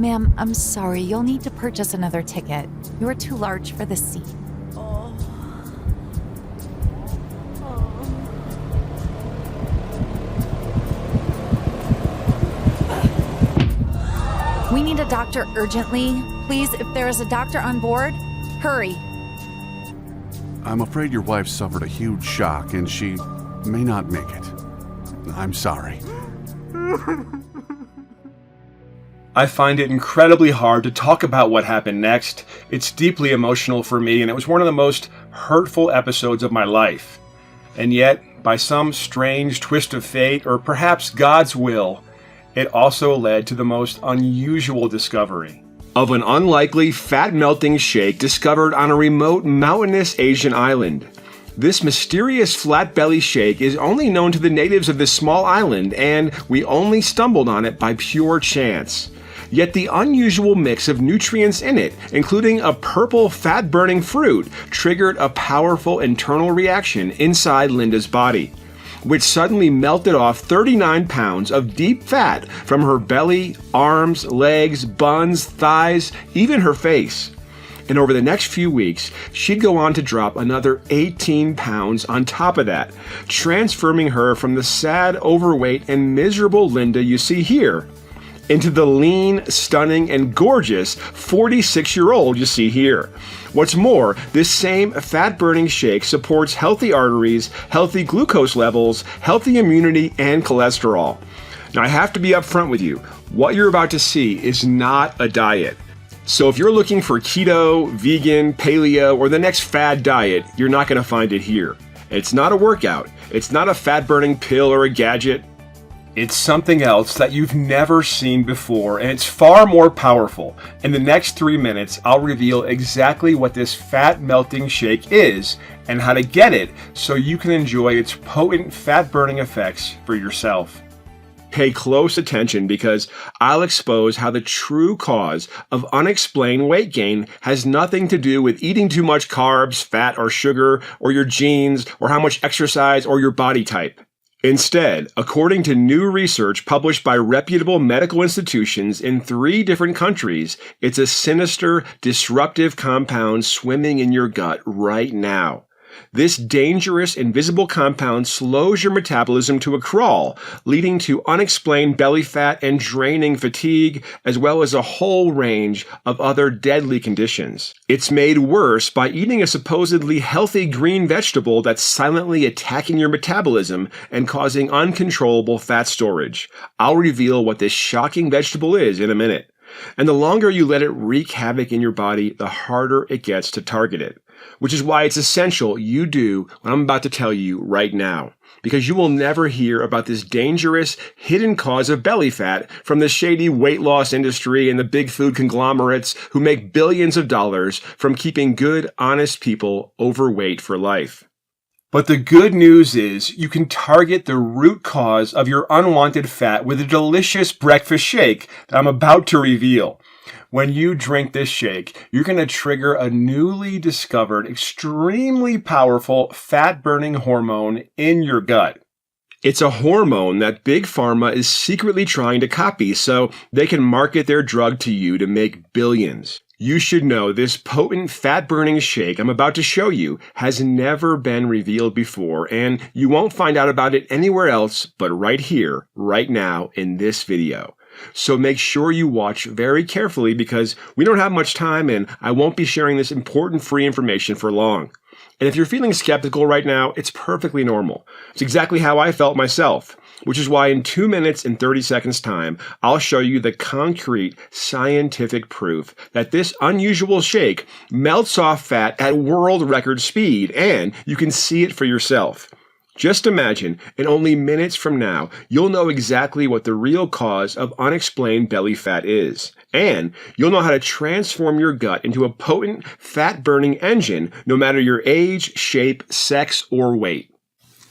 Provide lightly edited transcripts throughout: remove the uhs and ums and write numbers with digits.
Ma'am, I'm sorry. You'll need to purchase another ticket. You're too large for the seat. We need a doctor urgently. Please, if there is a doctor on board, hurry. I'm afraid your wife suffered a huge shock and she may not make it. I'm sorry. I find it incredibly hard to talk about what happened next. It's deeply emotional for me, and it was one of the most hurtful episodes of my life. And yet, by some strange twist of fate, or perhaps God's will, it also led to the most unusual discovery of an unlikely fat-melting shake discovered on a remote mountainous Asian island. This mysterious flat-belly shake is only known to the natives of this small island, and we only stumbled on it by pure chance. Yet the unusual mix of nutrients in it, including a purple fat-burning fruit, triggered a powerful internal reaction inside Linda's body, which suddenly melted off 39 pounds of deep fat from her belly, arms, legs, buns, thighs, even her face. And over the next few weeks, she'd go on to drop another 18 pounds on top of that, transforming her from the sad, overweight, and miserable Linda you see here into the lean, stunning, and gorgeous 46-year-old you see here. What's more, this same fat-burning shake supports healthy arteries, healthy glucose levels, healthy immunity, and cholesterol. Now, I have to be upfront with you. What you're about to see is not a diet. So if you're looking for keto, vegan, paleo, or the next fad diet, you're not going to find it here. It's not a workout. It's not a fat-burning pill or a gadget. It's something else that you've never seen before, and it's far more powerful. In the next 3 minutes, I'll reveal exactly what this fat-melting shake is and how to get it so you can enjoy its potent fat-burning effects for yourself. Pay close attention because I'll expose how the true cause of unexplained weight gain has nothing to do with eating too much carbs, fat, or sugar, or your genes, or how much exercise, or your body type. Instead, according to new research published by reputable medical institutions in 3 different countries, it's a sinister, disruptive compound swimming in your gut right now. This dangerous, invisible compound slows your metabolism to a crawl, leading to unexplained belly fat and draining fatigue, as well as a whole range of other deadly conditions. It's made worse by eating a supposedly healthy green vegetable that's silently attacking your metabolism and causing uncontrollable fat storage. I'll reveal what this shocking vegetable is in a minute. And the longer you let it wreak havoc in your body, the harder it gets to target it. Which is why it's essential you do what I'm about to tell you right now. Because you will never hear about this dangerous, hidden cause of belly fat from the shady weight loss industry and the big food conglomerates who make billions of dollars from keeping good, honest people overweight for life. But the good news is you can target the root cause of your unwanted fat with a delicious breakfast shake that I'm about to reveal. When you drink this shake, you're going to trigger a newly discovered, extremely powerful fat-burning hormone in your gut. It's a hormone that Big Pharma is secretly trying to copy so they can market their drug to you to make billions. You should know this potent fat-burning shake I'm about to show you has never been revealed before, and you won't find out about it anywhere else but right here, right now, in this video. So make sure you watch very carefully because we don't have much time and I won't be sharing this important free information for long. And if you're feeling skeptical right now, it's perfectly normal. It's exactly how I felt myself, which is why in 2 minutes and 30 seconds time, I'll show you the concrete scientific proof that this unusual shake melts off fat at world record speed, and you can see it for yourself. Just imagine, in only minutes from now, you'll know exactly what the real cause of unexplained belly fat is. And you'll know how to transform your gut into a potent, fat-burning engine, no matter your age, shape, sex, or weight.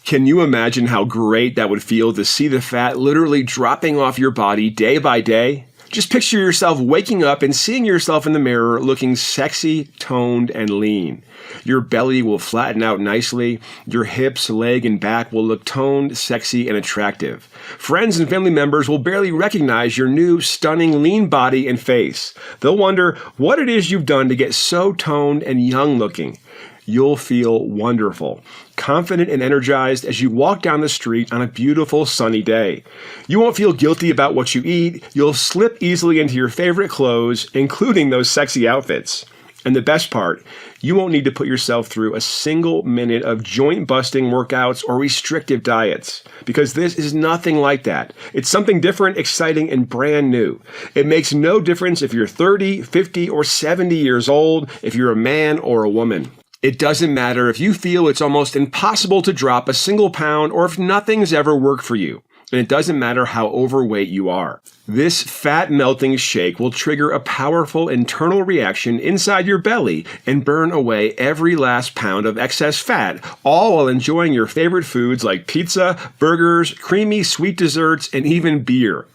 Can you imagine how great that would feel to see the fat literally dropping off your body day by day? Just picture yourself waking up and seeing yourself in the mirror looking sexy, toned, and lean. Your belly will flatten out nicely. Your hips, leg, and back will look toned, sexy, and attractive. Friends and family members will barely recognize your new, stunning, lean body and face. They'll wonder what it is you've done to get so toned and young looking. You'll feel wonderful, confident and energized as you walk down the street on a beautiful sunny day. You won't feel guilty about what you eat. You'll slip easily into your favorite clothes, including those sexy outfits. And the best part, you won't need to put yourself through a single minute of joint-busting workouts or restrictive diets, because this is nothing like that. It's something different, exciting, and brand new. It makes no difference if you're 30, 50, or 70 years old, if you're a man or a woman. It doesn't matter if you feel it's almost impossible to drop a single pound or if nothing's ever worked for you. And it doesn't matter how overweight you are. This fat melting shake will trigger a powerful internal reaction inside your belly and burn away every last pound of excess fat, all while enjoying your favorite foods like pizza, burgers, creamy sweet desserts, and even beer.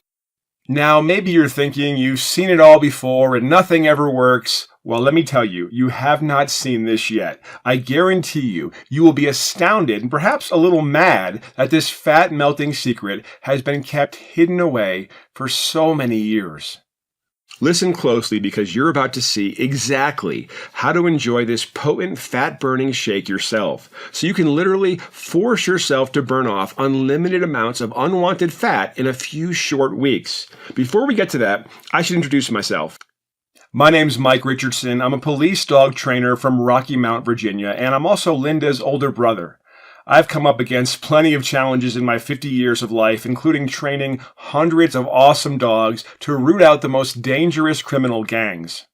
Now, maybe you're thinking you've seen it all before and nothing ever works. Well, let me tell you, you have not seen this yet. I guarantee you, you will be astounded and perhaps a little mad that this fat melting secret has been kept hidden away for so many years. Listen closely because you're about to see exactly how to enjoy this potent fat-burning shake yourself, so you can literally force yourself to burn off unlimited amounts of unwanted fat in a few short weeks. Before we get to that, I should introduce myself. My name's Mike Richardson. I'm a police dog trainer from Rocky Mount, Virginia, and I'm also Linda's older brother. I've come up against plenty of challenges in my 50 years of life, including training hundreds of awesome dogs to root out the most dangerous criminal gangs.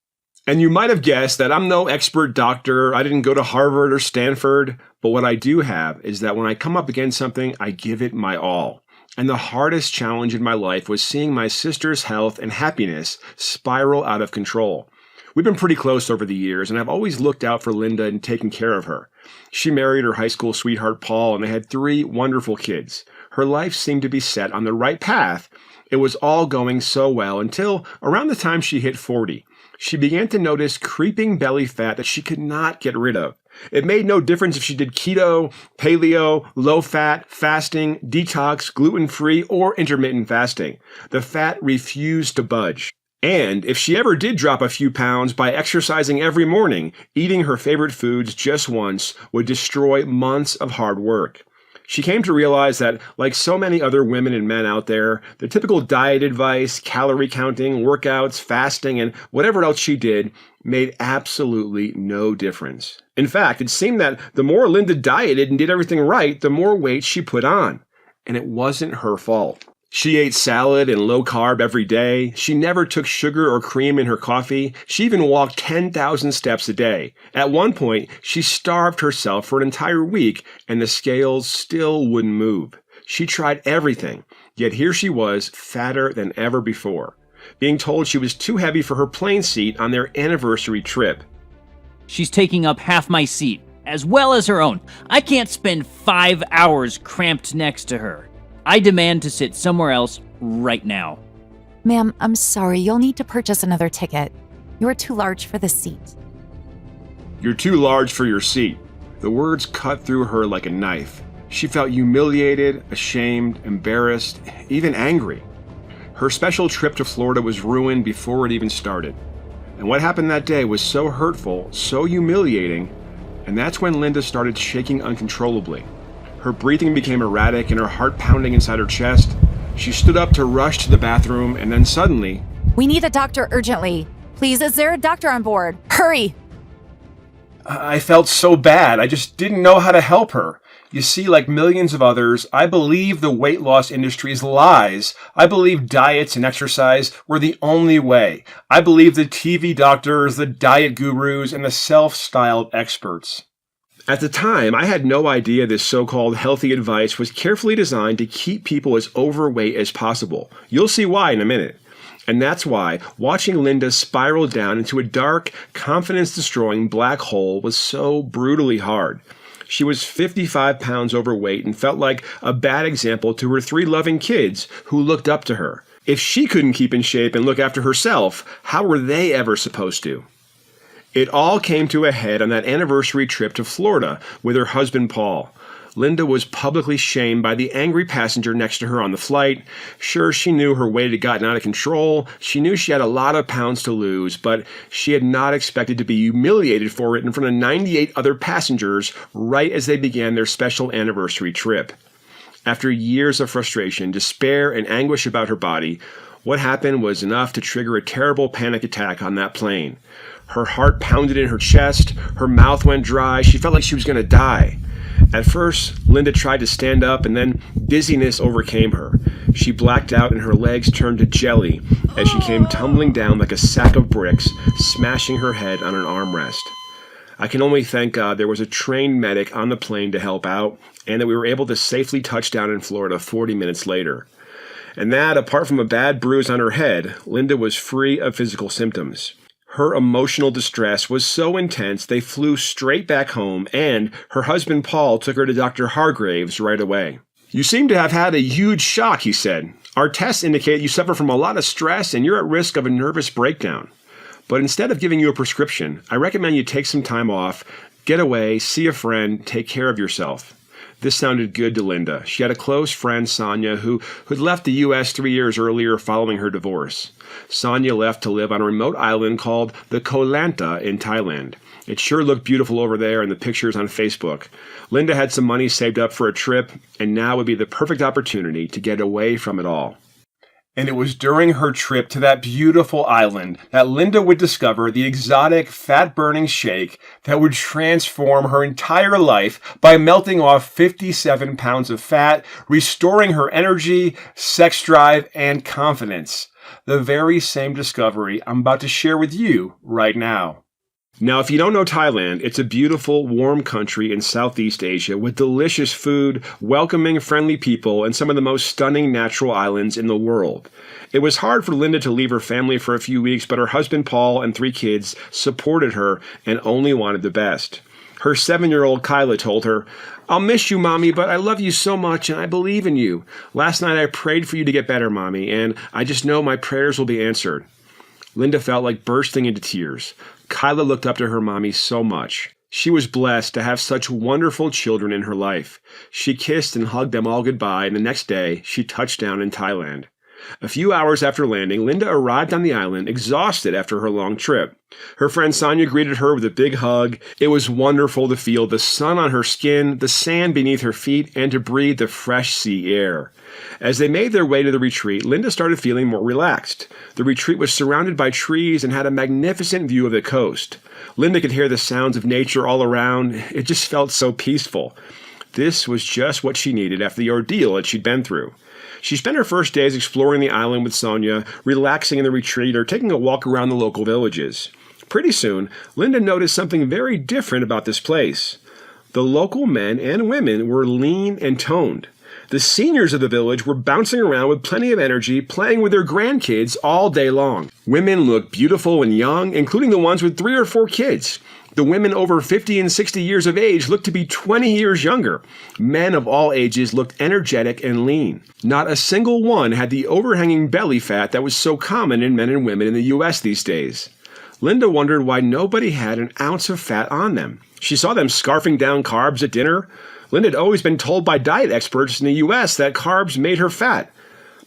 And you might have guessed that I'm no expert doctor. I didn't go to Harvard or Stanford, but what I do have is that when I come up against something, I give it my all. And the hardest challenge in my life was seeing my sister's health and happiness spiral out of control. We've been pretty close over the years, and I've always looked out for Linda and taken care of her. She married her high school sweetheart, Paul, and they had 3 wonderful kids. Her life seemed to be set on the right path. It was all going so well until around the time she hit 40. She began to notice creeping belly fat that she could not get rid of. It made no difference if she did keto, paleo, low-fat, fasting, detox, gluten-free, or intermittent fasting. The fat refused to budge. And if she ever did drop a few pounds by exercising every morning, eating her favorite foods just once would destroy months of hard work. She came to realize that, like so many other women and men out there, the typical diet advice, calorie counting, workouts, fasting, and whatever else she did made absolutely no difference. In fact, it seemed that the more Linda dieted and did everything right, the more weight she put on. And it wasn't her fault. She ate salad and low carb every day. She never took sugar or cream in her coffee. She even walked 10,000 steps a day. At one point, she starved herself for an entire week, and the scales still wouldn't move. She tried everything, yet here she was, fatter than ever before, being told she was too heavy for her plane seat on their anniversary trip. She's taking up half my seat, as well as her own. I can't spend 5 hours cramped next to her. I demand to sit somewhere else right now. Ma'am, I'm sorry. You'll need to purchase another ticket. You're too large for this seat. You're too large for your seat. The words cut through her like a knife. She felt humiliated, ashamed, embarrassed, even angry. Her special trip to Florida was ruined before it even started. And what happened that day was so hurtful, so humiliating, and that's when Linda started shaking uncontrollably. Her breathing became erratic and her heart pounding inside her chest. She stood up to rush to the bathroom, and then suddenly... We need a doctor urgently. Please, is there a doctor on board? Hurry! I felt so bad. I just didn't know how to help her. You see, like millions of others, I believe the weight loss industry's lies. I believe diets and exercise were the only way. I believe the TV doctors, the diet gurus, and the self-styled experts. At the time, I had no idea this so-called healthy advice was carefully designed to keep people as overweight as possible. You'll see why in a minute. And that's why watching Linda spiral down into a dark, confidence-destroying black hole was so brutally hard. She was 55 pounds overweight and felt like a bad example to her 3 loving kids who looked up to her. If she couldn't keep in shape and look after herself, how were they ever supposed to? It all came to a head on that anniversary trip to Florida with her husband Paul. Linda was publicly shamed by the angry passenger next to her on the flight. Sure, she knew her weight had gotten out of control. She knew she had a lot of pounds to lose, but she had not expected to be humiliated for it in front of 98 other passengers right as they began their special anniversary trip. After years of frustration, despair, and anguish about her body, what happened was enough to trigger a terrible panic attack on that plane. Her heart pounded in her chest, her mouth went dry, she felt like she was going to die. At first, Linda tried to stand up, and then dizziness overcame her. She blacked out and her legs turned to jelly as she came tumbling down like a sack of bricks, smashing her head on an armrest. I can only thank God there was a trained medic on the plane to help out, and that we were able to safely touch down in Florida 40 minutes later. And that, apart from a bad bruise on her head, Linda was free of physical symptoms. Her emotional distress was so intense they flew straight back home, and her husband Paul took her to Dr. Hargraves right away. "You seem to have had a huge shock," he said. "Our tests indicate you suffer from a lot of stress and you're at risk of a nervous breakdown. But instead of giving you a prescription, I recommend you take some time off, get away, see a friend, take care of yourself." This sounded good to Linda. She had a close friend, Sonia, who'd left the U.S. 3 years earlier following her divorce. Sonia left to live on a remote island called the Koh Lanta in Thailand. It sure looked beautiful over there in the pictures on Facebook. Linda had some money saved up for a trip, and now would be the perfect opportunity to get away from it all. And it was during her trip to that beautiful island that Linda would discover the exotic, fat-burning shake that would transform her entire life by melting off 57 pounds of fat, restoring her energy, sex drive, and confidence. The very same discovery I'm about to share with you right now. Now, if you don't know Thailand, it's a beautiful, warm country in Southeast Asia with delicious food, welcoming, friendly people, and some of the most stunning natural islands in the world. It was hard for Linda to leave her family for a few weeks, but her husband Paul and 3 kids supported her and only wanted the best. Her 7-year-old Kyla told her, "I'll miss you, Mommy, but I love you so much and I believe in you. Last night I prayed for you to get better, Mommy, and I just know my prayers will be answered." Linda felt like bursting into tears. Kyla looked up to her mommy so much. She was blessed to have such wonderful children in her life. She kissed and hugged them all goodbye, and the next day, she touched down in Thailand. A few hours after landing, Linda arrived on the island, exhausted after her long trip. Her friend Sonia greeted her with a big hug. It was wonderful to feel the sun on her skin, the sand beneath her feet, and to breathe the fresh sea air. As they made their way to the retreat, Linda started feeling more relaxed. The retreat was surrounded by trees and had a magnificent view of the coast. Linda could hear the sounds of nature all around. It just felt so peaceful. This was just what she needed after the ordeal that she'd been through. She spent her first days exploring the island with Sonia, relaxing in the retreat, or taking a walk around the local villages. Pretty soon, Linda noticed something very different about this place. The local men and women were lean and toned. The seniors of the village were bouncing around with plenty of energy, playing with their grandkids all day long. Women looked beautiful and young, including the ones with 3 or 4 kids. The women over 50 and 60 years of age looked to be 20 years younger. Men of all ages looked energetic and lean. Not a single one had the overhanging belly fat that was so common in men and women in the U.S. these days. Linda wondered why nobody had an ounce of fat on them. She saw them scarfing down carbs at dinner. Linda had always been told by diet experts in the U.S. that carbs made her fat.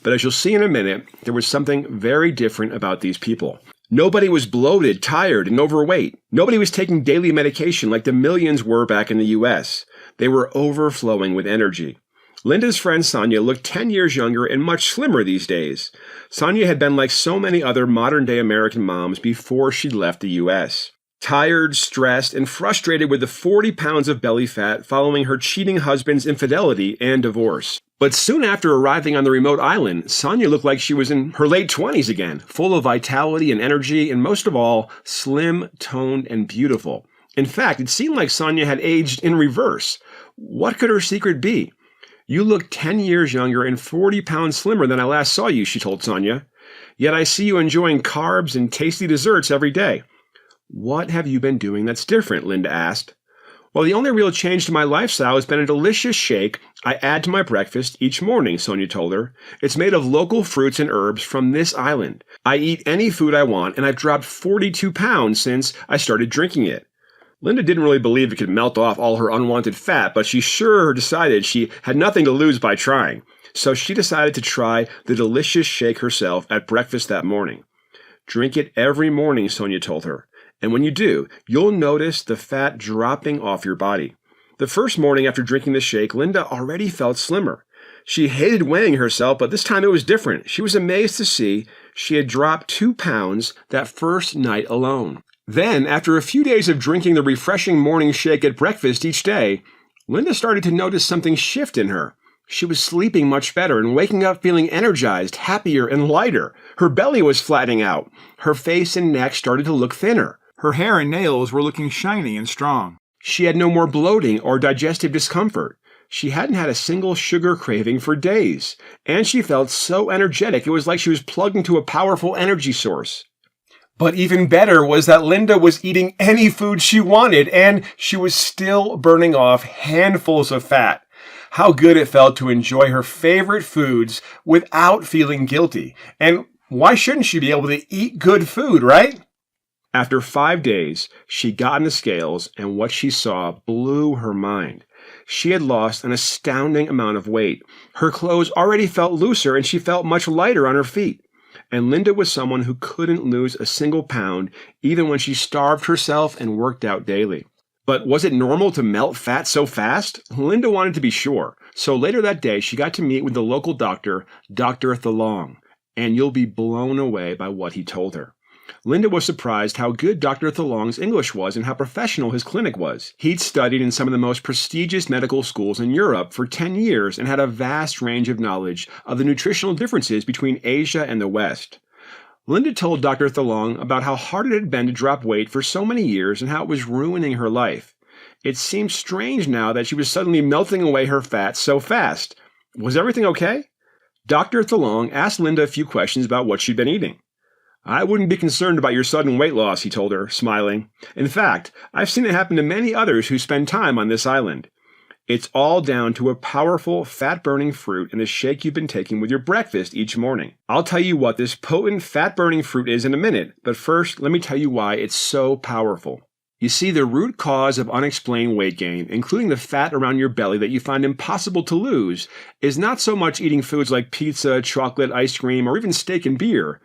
But as you'll see in a minute, there was something very different about these people. Nobody was bloated, tired, and overweight. Nobody was taking daily medication like the millions were back in the U.S. They were overflowing with energy. Linda's friend Sonia looked 10 years younger and much slimmer these days. Sonia had been like so many other modern-day American moms before she left the U.S. Tired, stressed, and frustrated with the 40 pounds of belly fat following her cheating husband's infidelity and divorce. But soon after arriving on the remote island, Sonia looked like she was in her late 20s again, full of vitality and energy, and most of all, slim, toned, and beautiful. In fact, it seemed like Sonia had aged in reverse. What could her secret be? "You look 10 years younger and 40 pounds slimmer than I last saw you," she told Sonia. "Yet I see you enjoying carbs and tasty desserts every day." "What have you been doing that's different?" Linda asked. Well, the only real change to my lifestyle has been a delicious shake I add to my breakfast each morning, Sonia told her. It's made of local fruits and herbs from this island. I eat any food I want, and I've dropped 42 pounds since I started drinking it. Linda didn't really believe it could melt off all her unwanted fat, but she sure decided she had nothing to lose by trying. So she decided to try the delicious shake herself at breakfast that morning. Drink it every morning, Sonia told her. And when you do, you'll notice the fat dropping off your body. The first morning after drinking the shake, Linda already felt slimmer. She hated weighing herself, but this time it was different. She was amazed to see she had dropped 2 pounds that first night alone. Then, after a few days of drinking the refreshing morning shake at breakfast each day, Linda started to notice something shift in her. She was sleeping much better and waking up feeling energized, happier, and lighter. Her belly was flattening out. Her face and neck started to look thinner. Her hair and nails were looking shiny and strong. She had no more bloating or digestive discomfort. She hadn't had a single sugar craving for days. And she felt so energetic it was like she was plugged into a powerful energy source. But even better was that Linda was eating any food she wanted, and she was still burning off handfuls of fat. How good it felt to enjoy her favorite foods without feeling guilty. And why shouldn't she be able to eat good food, right? After 5 days, she got on the scales, and what she saw blew her mind. She had lost an astounding amount of weight. Her clothes already felt looser, and she felt much lighter on her feet. And Linda was someone who couldn't lose a single pound, even when she starved herself and worked out daily. But was it normal to melt fat so fast? Linda wanted to be sure. So later that day, she got to meet with the local doctor, Dr. Thalong, and you'll be blown away by what he told her. Linda was surprised how good Dr. Thalong's English was and how professional his clinic was. He'd studied in some of the most prestigious medical schools in Europe for 10 years and had a vast range of knowledge of the nutritional differences between Asia and the West. Linda told Dr. Thalong about how hard it had been to drop weight for so many years and how it was ruining her life. It seemed strange now that she was suddenly melting away her fat so fast. Was everything okay? Dr. Thalong asked Linda a few questions about what she'd been eating. I wouldn't be concerned about your sudden weight loss, he told her, smiling. In fact, I've seen it happen to many others who spend time on this island. It's all down to a powerful, fat-burning fruit in the shake you've been taking with your breakfast each morning. I'll tell you what this potent, fat-burning fruit is in a minute, but first, let me tell you why it's so powerful. You see, the root cause of unexplained weight gain, including the fat around your belly that you find impossible to lose, is not so much eating foods like pizza, chocolate, ice cream, or even steak and beer.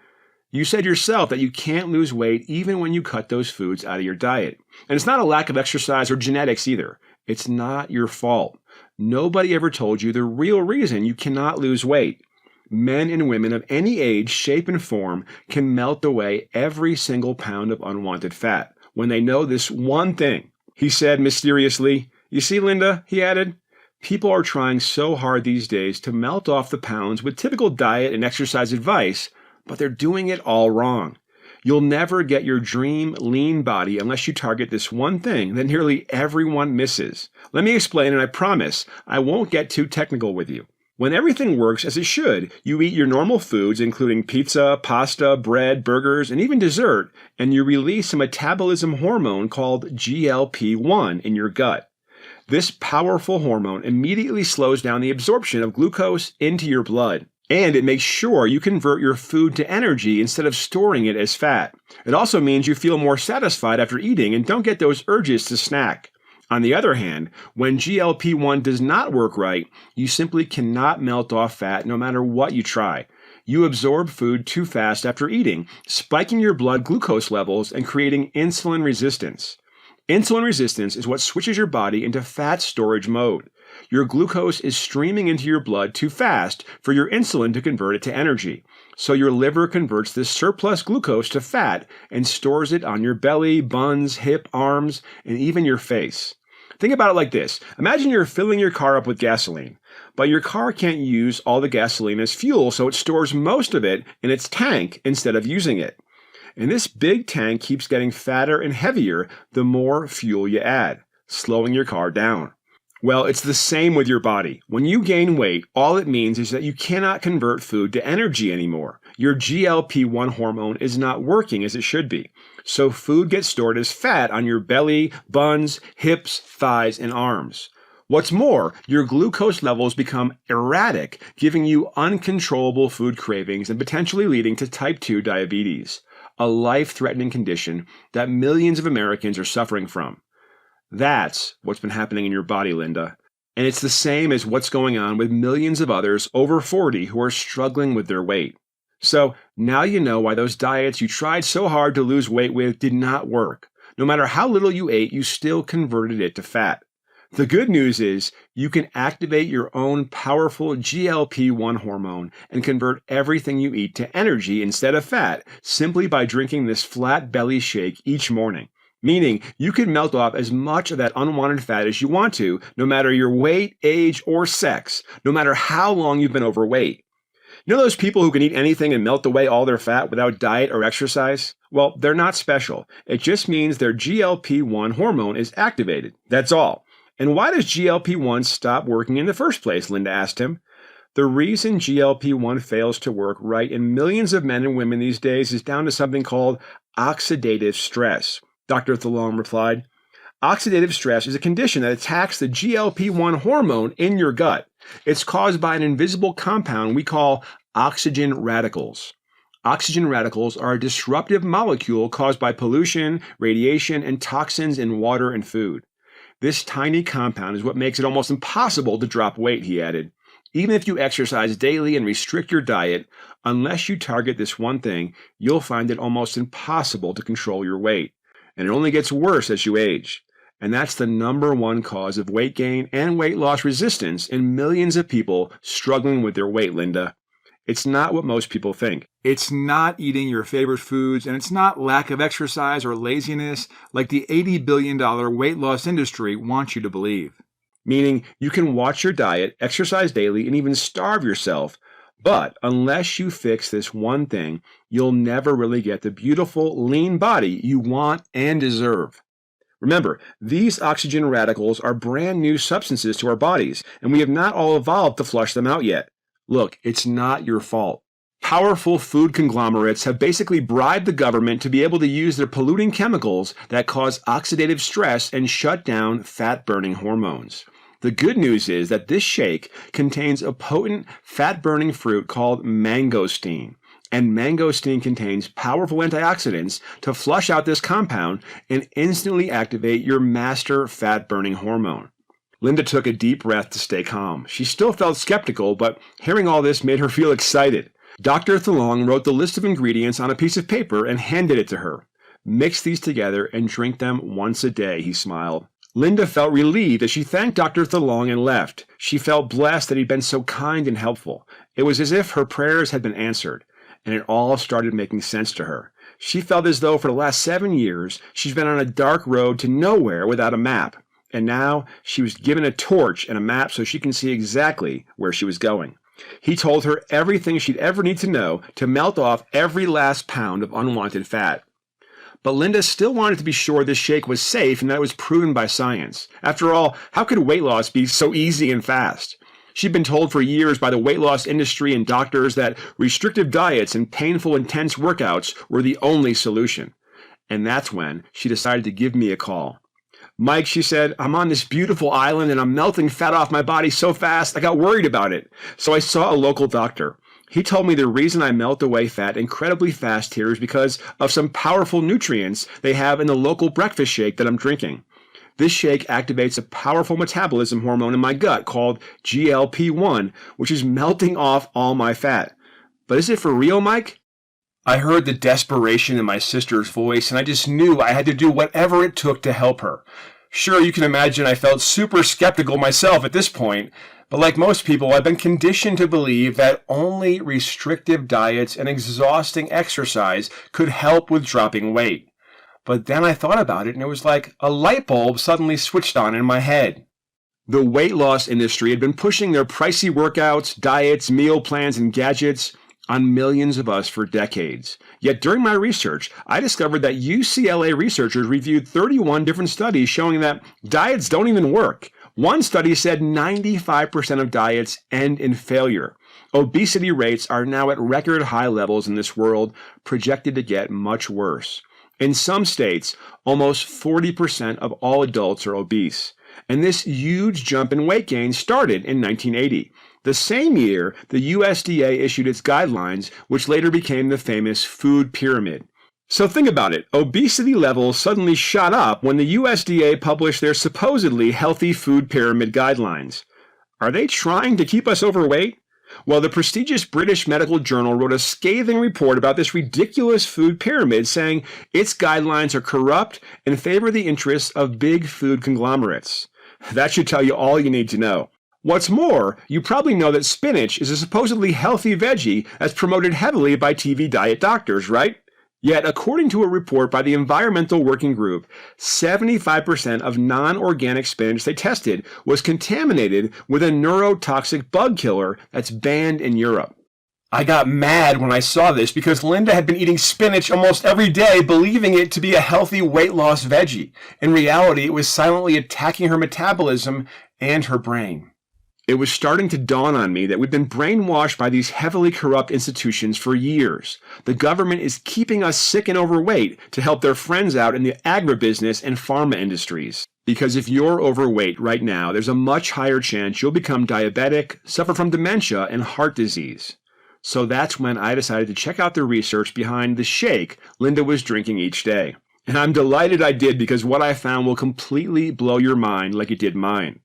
You said yourself that you can't lose weight even when you cut those foods out of your diet. And it's not a lack of exercise or genetics either. It's not your fault. Nobody ever told you the real reason you cannot lose weight. Men and women of any age, shape, and form can melt away every single pound of unwanted fat when they know this one thing. He said mysteriously, "You see, Linda," he added, "people are trying so hard these days to melt off the pounds with typical diet and exercise advice, but they're doing it all wrong. You'll never get your dream lean body unless you target this one thing that nearly everyone misses. Let me explain, and I promise I won't get too technical with you. When everything works as it should, you eat your normal foods, including pizza, pasta, bread, burgers, and even dessert, and you release a metabolism hormone called GLP-1 in your gut. This powerful hormone immediately slows down the absorption of glucose into your blood. And it makes sure you convert your food to energy instead of storing it as fat. It also means you feel more satisfied after eating and don't get those urges to snack. On the other hand, when GLP-1 does not work right, you simply cannot melt off fat no matter what you try. You absorb food too fast after eating, spiking your blood glucose levels and creating insulin resistance. Insulin resistance is what switches your body into fat storage mode. Your glucose is streaming into your blood too fast for your insulin to convert it to energy. So your liver converts this surplus glucose to fat and stores it on your belly, buns, hip, arms, and even your face. Think about it like this. Imagine you're filling your car up with gasoline, but your car can't use all the gasoline as fuel, so it stores most of it in its tank instead of using it. And this big tank keeps getting fatter and heavier the more fuel you add, slowing your car down. Well, it's the same with your body. When you gain weight, all it means is that you cannot convert food to energy anymore. Your GLP-1 hormone is not working as it should be. So food gets stored as fat on your belly, buns, hips, thighs, and arms. What's more, your glucose levels become erratic, giving you uncontrollable food cravings and potentially leading to type 2 diabetes, a life-threatening condition that millions of Americans are suffering from. That's what's been happening in your body, Linda. And it's the same as what's going on with millions of others over 40 who are struggling with their weight. So now you know why those diets you tried so hard to lose weight with did not work. No matter how little you ate, you still converted it to fat. The good news is you can activate your own powerful GLP-1 hormone and convert everything you eat to energy instead of fat simply by drinking this flat belly shake each morning. Meaning you can melt off as much of that unwanted fat as you want to, no matter your weight, age, or sex, no matter how long you've been overweight. You know those people who can eat anything and melt away all their fat without diet or exercise? Well, they're not special. It just means their GLP-1 hormone is activated. That's all. And why does GLP-1 stop working in the first place? Linda asked him. The reason GLP-1 fails to work right in millions of men and women these days is down to something called oxidative stress. Dr. Thalong replied. Oxidative stress is a condition that attacks the GLP-1 hormone in your gut. It's caused by an invisible compound we call oxygen radicals. Oxygen radicals are a disruptive molecule caused by pollution, radiation, and toxins in water and food. This tiny compound is what makes it almost impossible to drop weight, he added. Even if you exercise daily and restrict your diet, unless you target this one thing, you'll find it almost impossible to control your weight. And it only gets worse as you age. And that's the number one cause of weight gain and weight loss resistance in millions of people struggling with their weight, Linda. It's not what most people think. It's not eating your favorite foods, and it's not lack of exercise or laziness like the $80 billion weight loss industry wants you to believe. Meaning you can watch your diet, exercise daily, and even starve yourself, but unless you fix this one thing, you'll never really get the beautiful, lean body you want and deserve. Remember, these oxygen radicals are brand new substances to our bodies, and we have not all evolved to flush them out yet. Look, it's not your fault. Powerful food conglomerates have basically bribed the government to be able to use their polluting chemicals that cause oxidative stress and shut down fat-burning hormones. The good news is that this shake contains a potent fat-burning fruit called mangosteen. And mangosteen contains powerful antioxidants to flush out this compound and instantly activate your master fat-burning hormone. Linda took a deep breath to stay calm. She still felt skeptical, but hearing all this made her feel excited. Dr. Thalong wrote the list of ingredients on a piece of paper and handed it to her. Mix these together and drink them once a day, he smiled. Linda felt relieved as she thanked Dr. Thalong and left. She felt blessed that he'd been so kind and helpful. It was as if her prayers had been answered, and it all started making sense to her. She felt as though for the last 7 years, she's been on a dark road to nowhere without a map. And now she was given a torch and a map so she can see exactly where she was going. He told her everything she'd ever need to know to melt off every last pound of unwanted fat. But Linda still wanted to be sure this shake was safe and that it was proven by science. After all, how could weight loss be so easy and fast? She'd been told for years by the weight loss industry and doctors that restrictive diets and painful, intense workouts were the only solution. And that's when she decided to give me a call. Mike, she said, I'm on this beautiful island and I'm melting fat off my body so fast I got worried about it. So I saw a local doctor. He told me the reason I melt away fat incredibly fast here is because of some powerful nutrients they have in the local breakfast shake that I'm drinking. This shake activates a powerful metabolism hormone in my gut called GLP-1, which is melting off all my fat. But is it for real, Mike? I heard the desperation in my sister's voice, and I just knew I had to do whatever it took to help her. Sure, you can imagine I felt super skeptical myself at this point, but like most people, I've been conditioned to believe that only restrictive diets and exhausting exercise could help with dropping weight. But then I thought about it, and it was like a light bulb suddenly switched on in my head. The weight loss industry had been pushing their pricey workouts, diets, meal plans, and gadgets on millions of us for decades. Yet during my research, I discovered that UCLA researchers reviewed 31 different studies showing that diets don't even work. One study said 95% of diets end in failure. Obesity rates are now at record high levels in this world, projected to get much worse. In some states, almost 40% of all adults are obese. And this huge jump in weight gain started in 1980. The same year, the USDA issued its guidelines, which later became the famous food pyramid. So think about it. Obesity levels suddenly shot up when the USDA published their supposedly healthy food pyramid guidelines. Are they trying to keep us overweight? Well, the prestigious British Medical Journal wrote a scathing report about this ridiculous food pyramid, saying its guidelines are corrupt and favor the interests of big food conglomerates. That should tell you all you need to know. What's more, you probably know that spinach is a supposedly healthy veggie that's promoted heavily by TV diet doctors, right? Yet, according to a report by the Environmental Working Group, 75% of non-organic spinach they tested was contaminated with a neurotoxic bug killer that's banned in Europe. I got mad when I saw this because Linda had been eating spinach almost every day, believing it to be a healthy weight loss veggie. In reality, it was silently attacking her metabolism and her brain. It was starting to dawn on me that we've been brainwashed by these heavily corrupt institutions for years. The government is keeping us sick and overweight to help their friends out in the agribusiness and pharma industries. Because if you're overweight right now, there's a much higher chance you'll become diabetic, suffer from dementia, and heart disease. So that's when I decided to check out the research behind the shake Linda was drinking each day. And I'm delighted I did, because what I found will completely blow your mind like it did mine.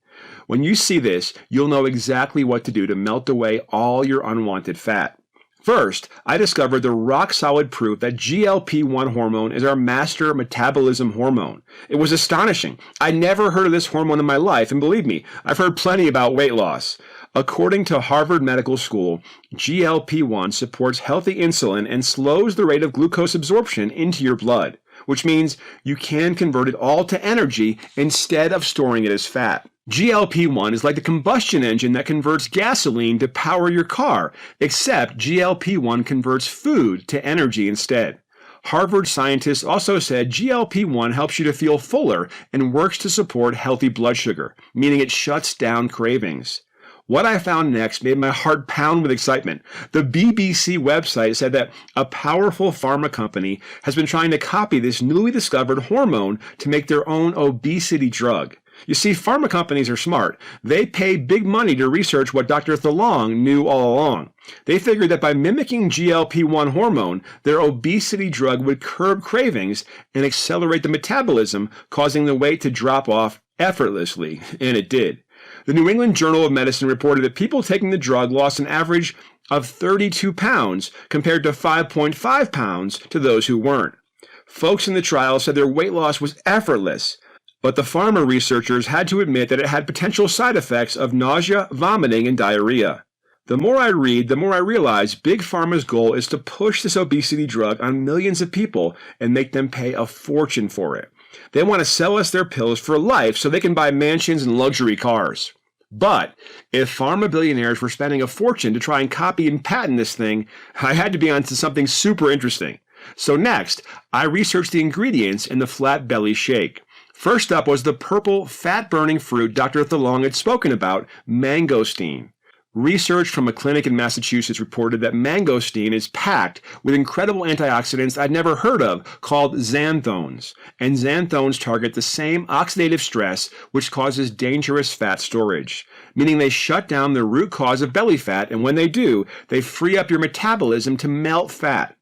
When you see this, you'll know exactly what to do to melt away all your unwanted fat. First, I discovered the rock-solid proof that GLP-1 hormone is our master metabolism hormone. It was astonishing. I'd never heard of this hormone in my life, and believe me, I've heard plenty about weight loss. According to Harvard Medical School, GLP-1 supports healthy insulin and slows the rate of glucose absorption into your blood, which means you can convert it all to energy instead of storing it as fat. GLP-1 is like the combustion engine that converts gasoline to power your car, except GLP-1 converts food to energy instead. Harvard scientists also said GLP-1 helps you to feel fuller and works to support healthy blood sugar, meaning it shuts down cravings. What I found next made my heart pound with excitement. The BBC website said that a powerful pharma company has been trying to copy this newly discovered hormone to make their own obesity drug. You see, pharma companies are smart. They pay big money to research what Dr. Thalong knew all along. They figured that by mimicking GLP-1 hormone, their obesity drug would curb cravings and accelerate the metabolism, causing the weight to drop off effortlessly, and it did. The New England Journal of Medicine reported that people taking the drug lost an average of 32 pounds compared to 5.5 pounds to those who weren't. Folks in the trial said their weight loss was effortless, but the pharma researchers had to admit that it had potential side effects of nausea, vomiting, and diarrhea. The more I read, the more I realize Big Pharma's goal is to push this obesity drug on millions of people and make them pay a fortune for it. They want to sell us their pills for life so they can buy mansions and luxury cars. But if pharma billionaires were spending a fortune to try and copy and patent this thing, I had to be onto something super interesting. So next, I researched the ingredients in the Flat Belly Shake. First up was the purple, fat-burning fruit Dr. Thalong had spoken about, mangosteen. Research from a clinic in Massachusetts reported that mangosteen is packed with incredible antioxidants I'd never heard of called xanthones. And xanthones target the same oxidative stress which causes dangerous fat storage, meaning they shut down the root cause of belly fat, and when they do, they free up your metabolism to melt fat.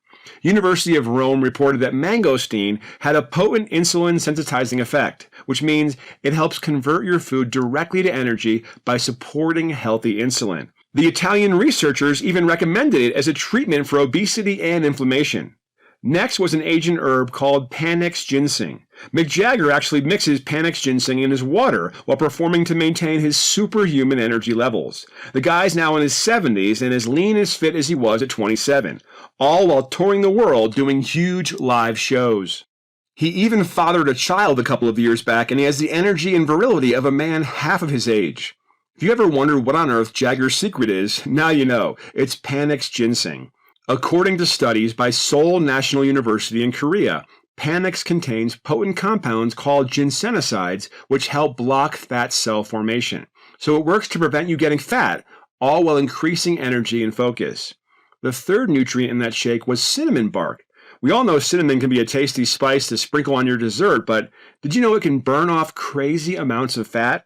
University of Rome reported that mangosteen had a potent insulin sensitizing effect, which means it helps convert your food directly to energy by supporting healthy insulin. The Italian researchers even recommended it as a treatment for obesity and inflammation. Next was an Asian herb called Panax ginseng. Mick Jagger actually mixes Panax ginseng in his water while performing to maintain his superhuman energy levels. The guy's now in his 70s and as lean and fit as he was at 27, all while touring the world doing huge live shows. He even fathered a child a couple of years back, and he has the energy and virility of a man half of his age. If you ever wondered what on earth Jagger's secret is, now you know. It's Panax ginseng. According to studies by Seoul National University in Korea, Panax contains potent compounds called ginsenosides, which help block fat cell formation. So it works to prevent you getting fat, all while increasing energy and focus. The third nutrient in that shake was cinnamon bark. We all know cinnamon can be a tasty spice to sprinkle on your dessert, but did you know it can burn off crazy amounts of fat?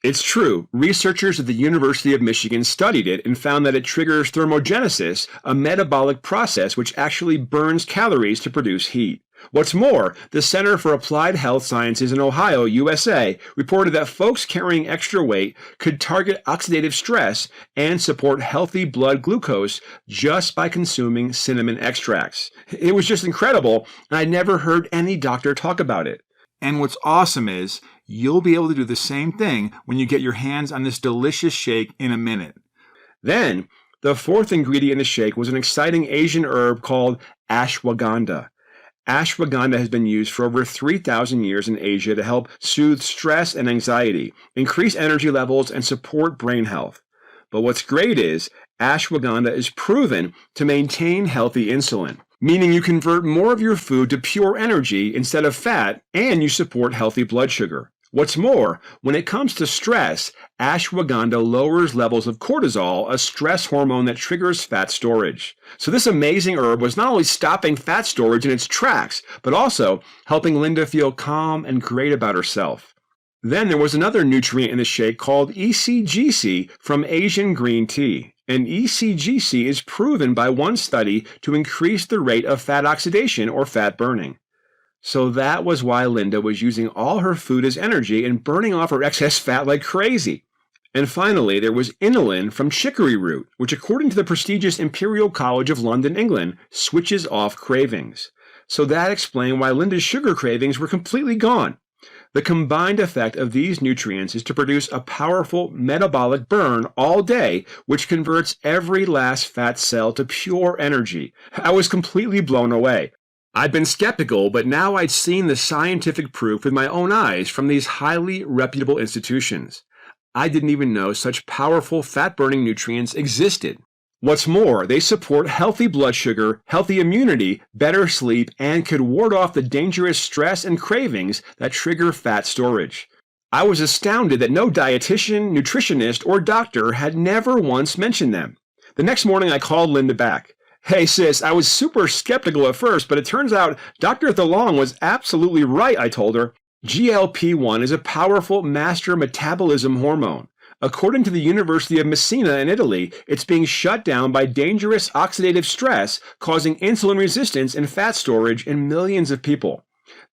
It's true. Researchers at the University of Michigan studied it and found that it triggers thermogenesis, a metabolic process which actually burns calories to produce heat. What's more, the Center for Applied Health Sciences in Ohio, USA, reported that folks carrying extra weight could target oxidative stress and support healthy blood glucose just by consuming cinnamon extracts. It was just incredible, and I never heard any doctor talk about it. And what's awesome is, you'll be able to do the same thing when you get your hands on this delicious shake in a minute. Then, the fourth ingredient in the shake was an exciting Asian herb called ashwagandha. Ashwagandha has been used for over 3,000 years in Asia to help soothe stress and anxiety, increase energy levels, and support brain health. But what's great is, ashwagandha is proven to maintain healthy insulin, meaning you convert more of your food to pure energy instead of fat, and you support healthy blood sugar. What's more, when it comes to stress, ashwagandha lowers levels of cortisol, a stress hormone that triggers fat storage. So this amazing herb was not only stopping fat storage in its tracks, but also helping Linda feel calm and great about herself. Then there was another nutrient in the shake called ECGC from Asian green tea. And ECGC is proven by one study to increase the rate of fat oxidation or fat burning. So that was why Linda was using all her food as energy and burning off her excess fat like crazy. And finally, there was inulin from chicory root, which according to the prestigious Imperial College of London, England, switches off cravings. So that explained why Linda's sugar cravings were completely gone. The combined effect of these nutrients is to produce a powerful metabolic burn all day, which converts every last fat cell to pure energy. I was completely blown away. I'd been skeptical, but now I'd seen the scientific proof with my own eyes from these highly reputable institutions. I didn't even know such powerful fat-burning nutrients existed. What's more, they support healthy blood sugar, healthy immunity, better sleep, and could ward off the dangerous stress and cravings that trigger fat storage. I was astounded that no dietitian, nutritionist, or doctor had never once mentioned them. The next morning I called Linda back. Hey sis, I was super skeptical at first, but it turns out Dr. Thalong was absolutely right, I told her. GLP-1 is a powerful master metabolism hormone. According to the University of Messina in Italy, it's being shut down by dangerous oxidative stress, causing insulin resistance and fat storage in millions of people.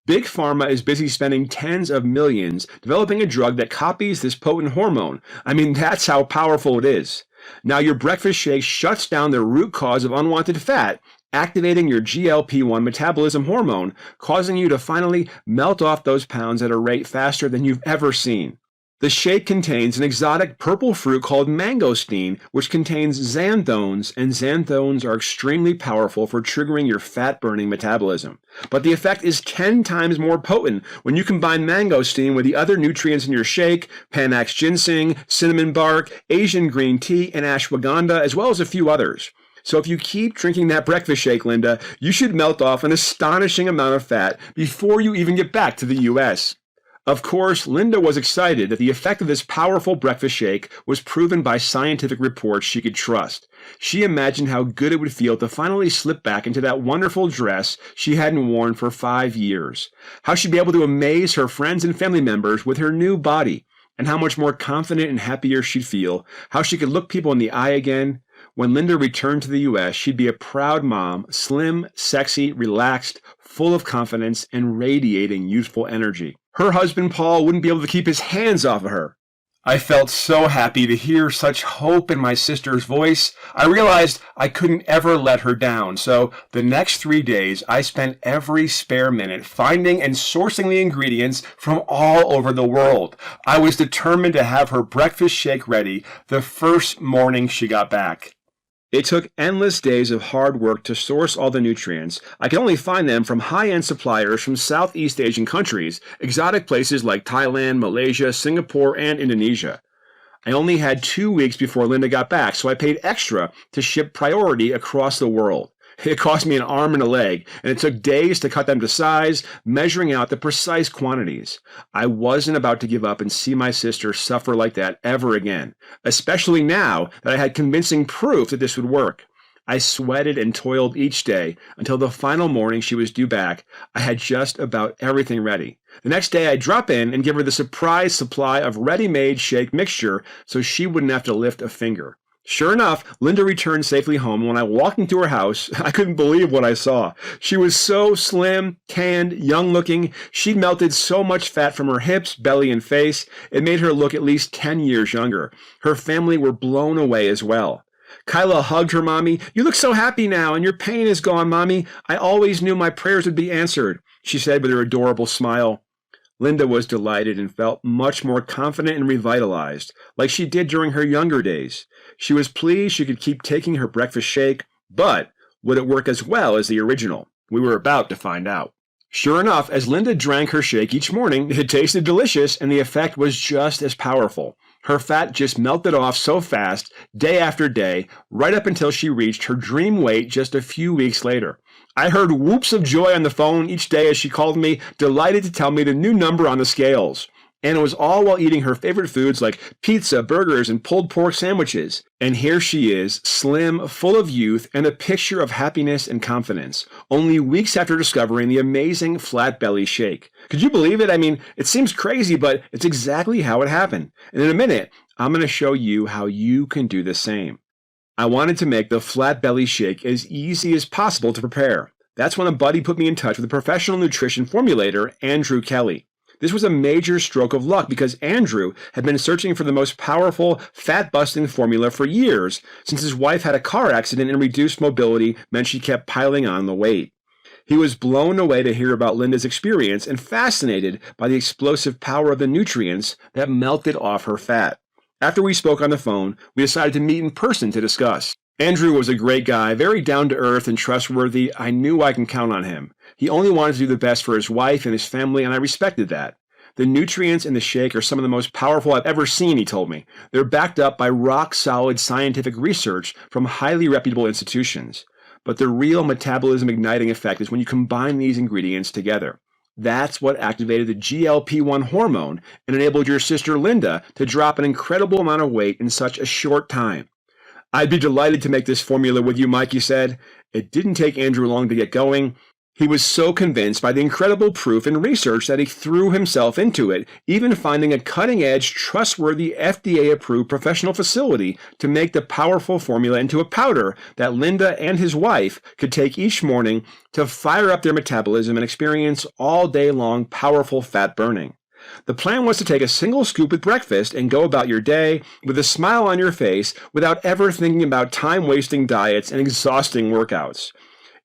Big Pharma is busy spending tens of millions developing a drug that copies this potent hormone. I mean, that's how powerful it is. Now your breakfast shake shuts down the root cause of unwanted fat, activating your GLP-1 metabolism hormone, causing you to finally melt off those pounds at a rate faster than you've ever seen. The shake contains an exotic purple fruit called mangosteen, which contains xanthones, and xanthones are extremely powerful for triggering your fat-burning metabolism. But the effect is 10 times more potent when you combine mangosteen with the other nutrients in your shake, Panax ginseng, cinnamon bark, Asian green tea, and ashwagandha, as well as a few others. So if you keep drinking that breakfast shake, Linda, you should melt off an astonishing amount of fat before you even get back to the U.S. Of course, Linda was excited that the effect of this powerful breakfast shake was proven by scientific reports she could trust. She imagined how good it would feel to finally slip back into that wonderful dress she hadn't worn for 5 years. How she'd be able to amaze her friends and family members with her new body, and how much more confident and happier she'd feel, how she could look people in the eye again. When Linda returned to the U.S., she'd be a proud mom, slim, sexy, relaxed, full of confidence, and radiating youthful energy. Her husband, Paul, wouldn't be able to keep his hands off of her. I felt so happy to hear such hope in my sister's voice. I realized I couldn't ever let her down, so the next 3 days I spent every spare minute finding and sourcing the ingredients from all over the world. I was determined to have her breakfast shake ready the first morning she got back. It took endless days of hard work to source all the nutrients. I could only find them from high-end suppliers from Southeast Asian countries, exotic places like Thailand, Malaysia, Singapore, and Indonesia. I only had 2 weeks before Linda got back, so I paid extra to ship priority across the world. It cost me an arm and a leg, and it took days to cut them to size, measuring out the precise quantities. I wasn't about to give up and see my sister suffer like that ever again, especially now that I had convincing proof that this would work. I sweated and toiled each day until the final morning she was due back. I had just about everything ready. The next day I'd drop in and give her the surprise supply of ready-made shake mixture so she wouldn't have to lift a finger. Sure enough, Linda returned safely home, and when I walked into her house, I couldn't believe what I saw. She was so slim, tanned, young-looking. She'd melted so much fat from her hips, belly, and face, it made her look at least 10 years younger. Her family were blown away as well. Kyla hugged her mommy. "You look so happy now, and your pain is gone, Mommy. I always knew my prayers would be answered," she said with her adorable smile. Linda was delighted and felt much more confident and revitalized, like she did during her younger days. She was pleased she could keep taking her breakfast shake, but would it work as well as the original? We were about to find out. Sure enough, as Linda drank her shake each morning, it tasted delicious and the effect was just as powerful. Her fat just melted off so fast, day after day, right up until she reached her dream weight just a few weeks later. I heard whoops of joy on the phone each day as she called me, delighted to tell me the new number on the scales. And it was all while eating her favorite foods like pizza, burgers, and pulled pork sandwiches. And here she is, slim, full of youth, and a picture of happiness and confidence, only weeks after discovering the amazing flat belly shake. Could you believe it? I mean, it seems crazy, but it's exactly how it happened. And in a minute, I'm going to show you how you can do the same. I wanted to make the flat belly shake as easy as possible to prepare. That's when a buddy put me in touch with a professional nutrition formulator, Andrew Kelly. This was a major stroke of luck because Andrew had been searching for the most powerful, fat-busting formula for years, since his wife had a car accident and reduced mobility meant she kept piling on the weight. He was blown away to hear about Linda's experience and fascinated by the explosive power of the nutrients that melted off her fat. After we spoke on the phone, we decided to meet in person to discuss. Andrew was a great guy, very down-to-earth and trustworthy. I knew I can count on him. He only wanted to do the best for his wife and his family, and I respected that. The nutrients in the shake are some of the most powerful I've ever seen, he told me. They're backed up by rock-solid scientific research from highly reputable institutions. But the real metabolism-igniting effect is when you combine these ingredients together. That's what activated the GLP-1 hormone and enabled your sister Linda to drop an incredible amount of weight in such a short time. "I'd be delighted to make this formula with you, Mike," he said. It didn't take Andrew long to get going. He was so convinced by the incredible proof and research that he threw himself into it, even finding a cutting-edge, trustworthy, FDA-approved professional facility to make the powerful formula into a powder that Linda and his wife could take each morning to fire up their metabolism and experience all-day-long powerful fat burning. The plan was to take a single scoop with breakfast and go about your day with a smile on your face without ever thinking about time-wasting diets and exhausting workouts.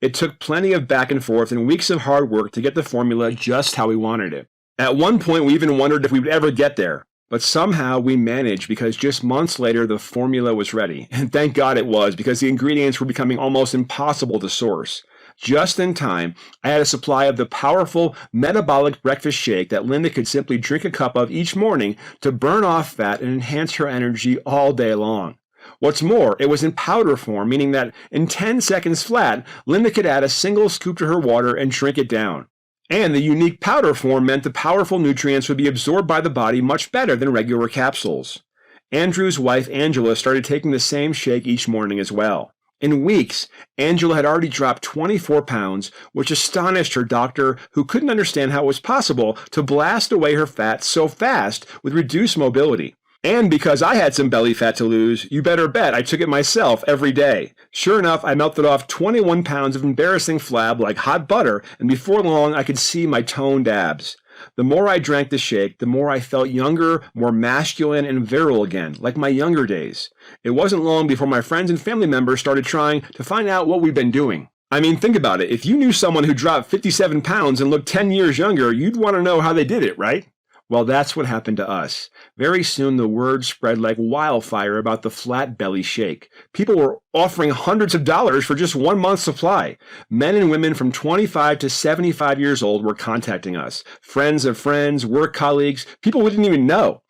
It took plenty of back and forth and weeks of hard work to get the formula just how we wanted it. At one point, we even wondered if we would ever get there. But somehow we managed because just months later, the formula was ready. And thank God it was, because the ingredients were becoming almost impossible to source. Just in time, I had a supply of the powerful metabolic breakfast shake that Linda could simply drink a cup of each morning to burn off fat and enhance her energy all day long. What's more, it was in powder form, meaning that in 10 seconds flat, Linda could add a single scoop to her water and drink it down. And the unique powder form meant the powerful nutrients would be absorbed by the body much better than regular capsules. Andrew's wife, Angela, started taking the same shake each morning as well. In weeks, Angela had already dropped 24 pounds, which astonished her doctor, who couldn't understand how it was possible to blast away her fat so fast with reduced mobility. And because I had some belly fat to lose, you better bet I took it myself every day. Sure enough, I melted off 21 pounds of embarrassing flab like hot butter, and before long I could see my toned abs. The more I drank the shake, the more I felt younger, more masculine, and virile again, like my younger days. It wasn't long before my friends and family members started trying to find out what we've been doing. I mean, think about it. If you knew someone who dropped 57 pounds and looked 10 years younger, you'd want to know how they did it, right? Well, that's what happened to us. Very soon, the word spread like wildfire about the flat belly shake. People were offering hundreds of dollars for just 1 month's supply. Men and women from 25 to 75 years old were contacting us. Friends of friends, work colleagues, people we didn't even know.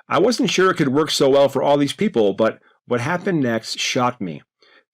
I wasn't sure it could work so well for all these people, but what happened next shocked me.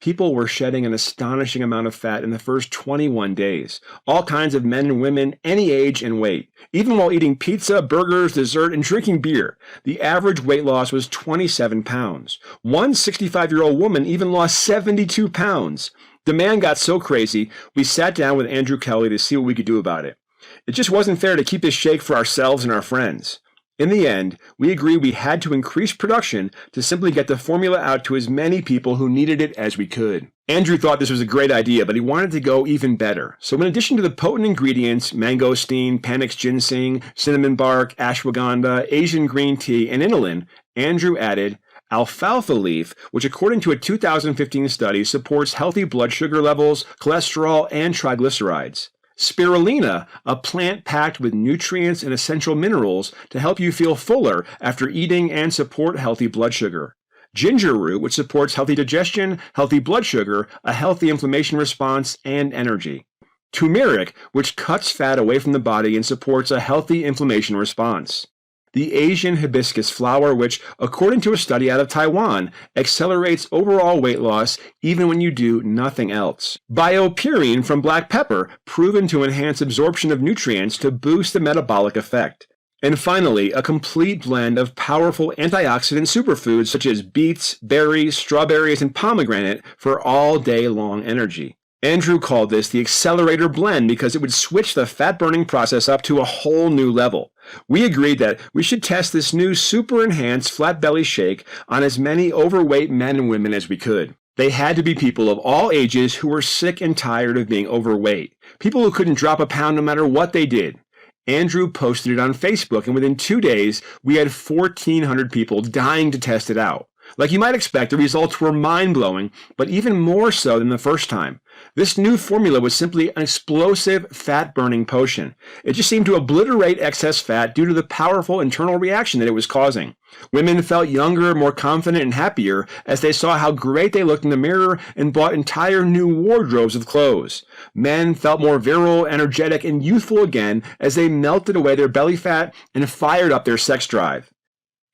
People were shedding an astonishing amount of fat in the first 21 days. All kinds of men and women, any age and weight. Even while eating pizza, burgers, dessert, and drinking beer, the average weight loss was 27 pounds. One 65-year-old woman even lost 72 pounds. Demand got so crazy, we sat down with Andrew Kelly to see what we could do about it. It just wasn't fair to keep this shake for ourselves and our friends. In the end, we agreed we had to increase production to simply get the formula out to as many people who needed it as we could. Andrew thought this was a great idea, but he wanted to go even better. So in addition to the potent ingredients, mangosteen, panax ginseng, cinnamon bark, ashwagandha, Asian green tea, and inulin, Andrew added alfalfa leaf, which according to a 2015 study supports healthy blood sugar levels, cholesterol, and triglycerides. Spirulina, a plant packed with nutrients and essential minerals to help you feel fuller after eating and support healthy blood sugar. Ginger root, which supports healthy digestion, healthy blood sugar, a healthy inflammation response, and energy. Turmeric, which cuts fat away from the body and supports a healthy inflammation response. The Asian hibiscus flower, which, according to a study out of Taiwan, accelerates overall weight loss even when you do nothing else. Biopurine from black pepper, proven to enhance absorption of nutrients to boost the metabolic effect. And finally, a complete blend of powerful antioxidant superfoods such as beets, berries, strawberries, and pomegranate for all day long energy. Andrew called this the accelerator blend because it would switch the fat burning process up to a whole new level. We agreed that we should test this new super enhanced flat belly shake on as many overweight men and women as we could. They had to be people of all ages who were sick and tired of being overweight, people who couldn't drop a pound no matter what they did. Andrew posted it on Facebook, and within 2 days, we had 1,400 people dying to test it out. Like you might expect, the results were mind-blowing, but even more so than the first time. This new formula was simply an explosive fat-burning potion. It just seemed to obliterate excess fat due to the powerful internal reaction that it was causing. Women felt younger, more confident, and happier as they saw how great they looked in the mirror and bought entire new wardrobes of clothes. Men felt more virile, energetic, and youthful again as they melted away their belly fat and fired up their sex drive.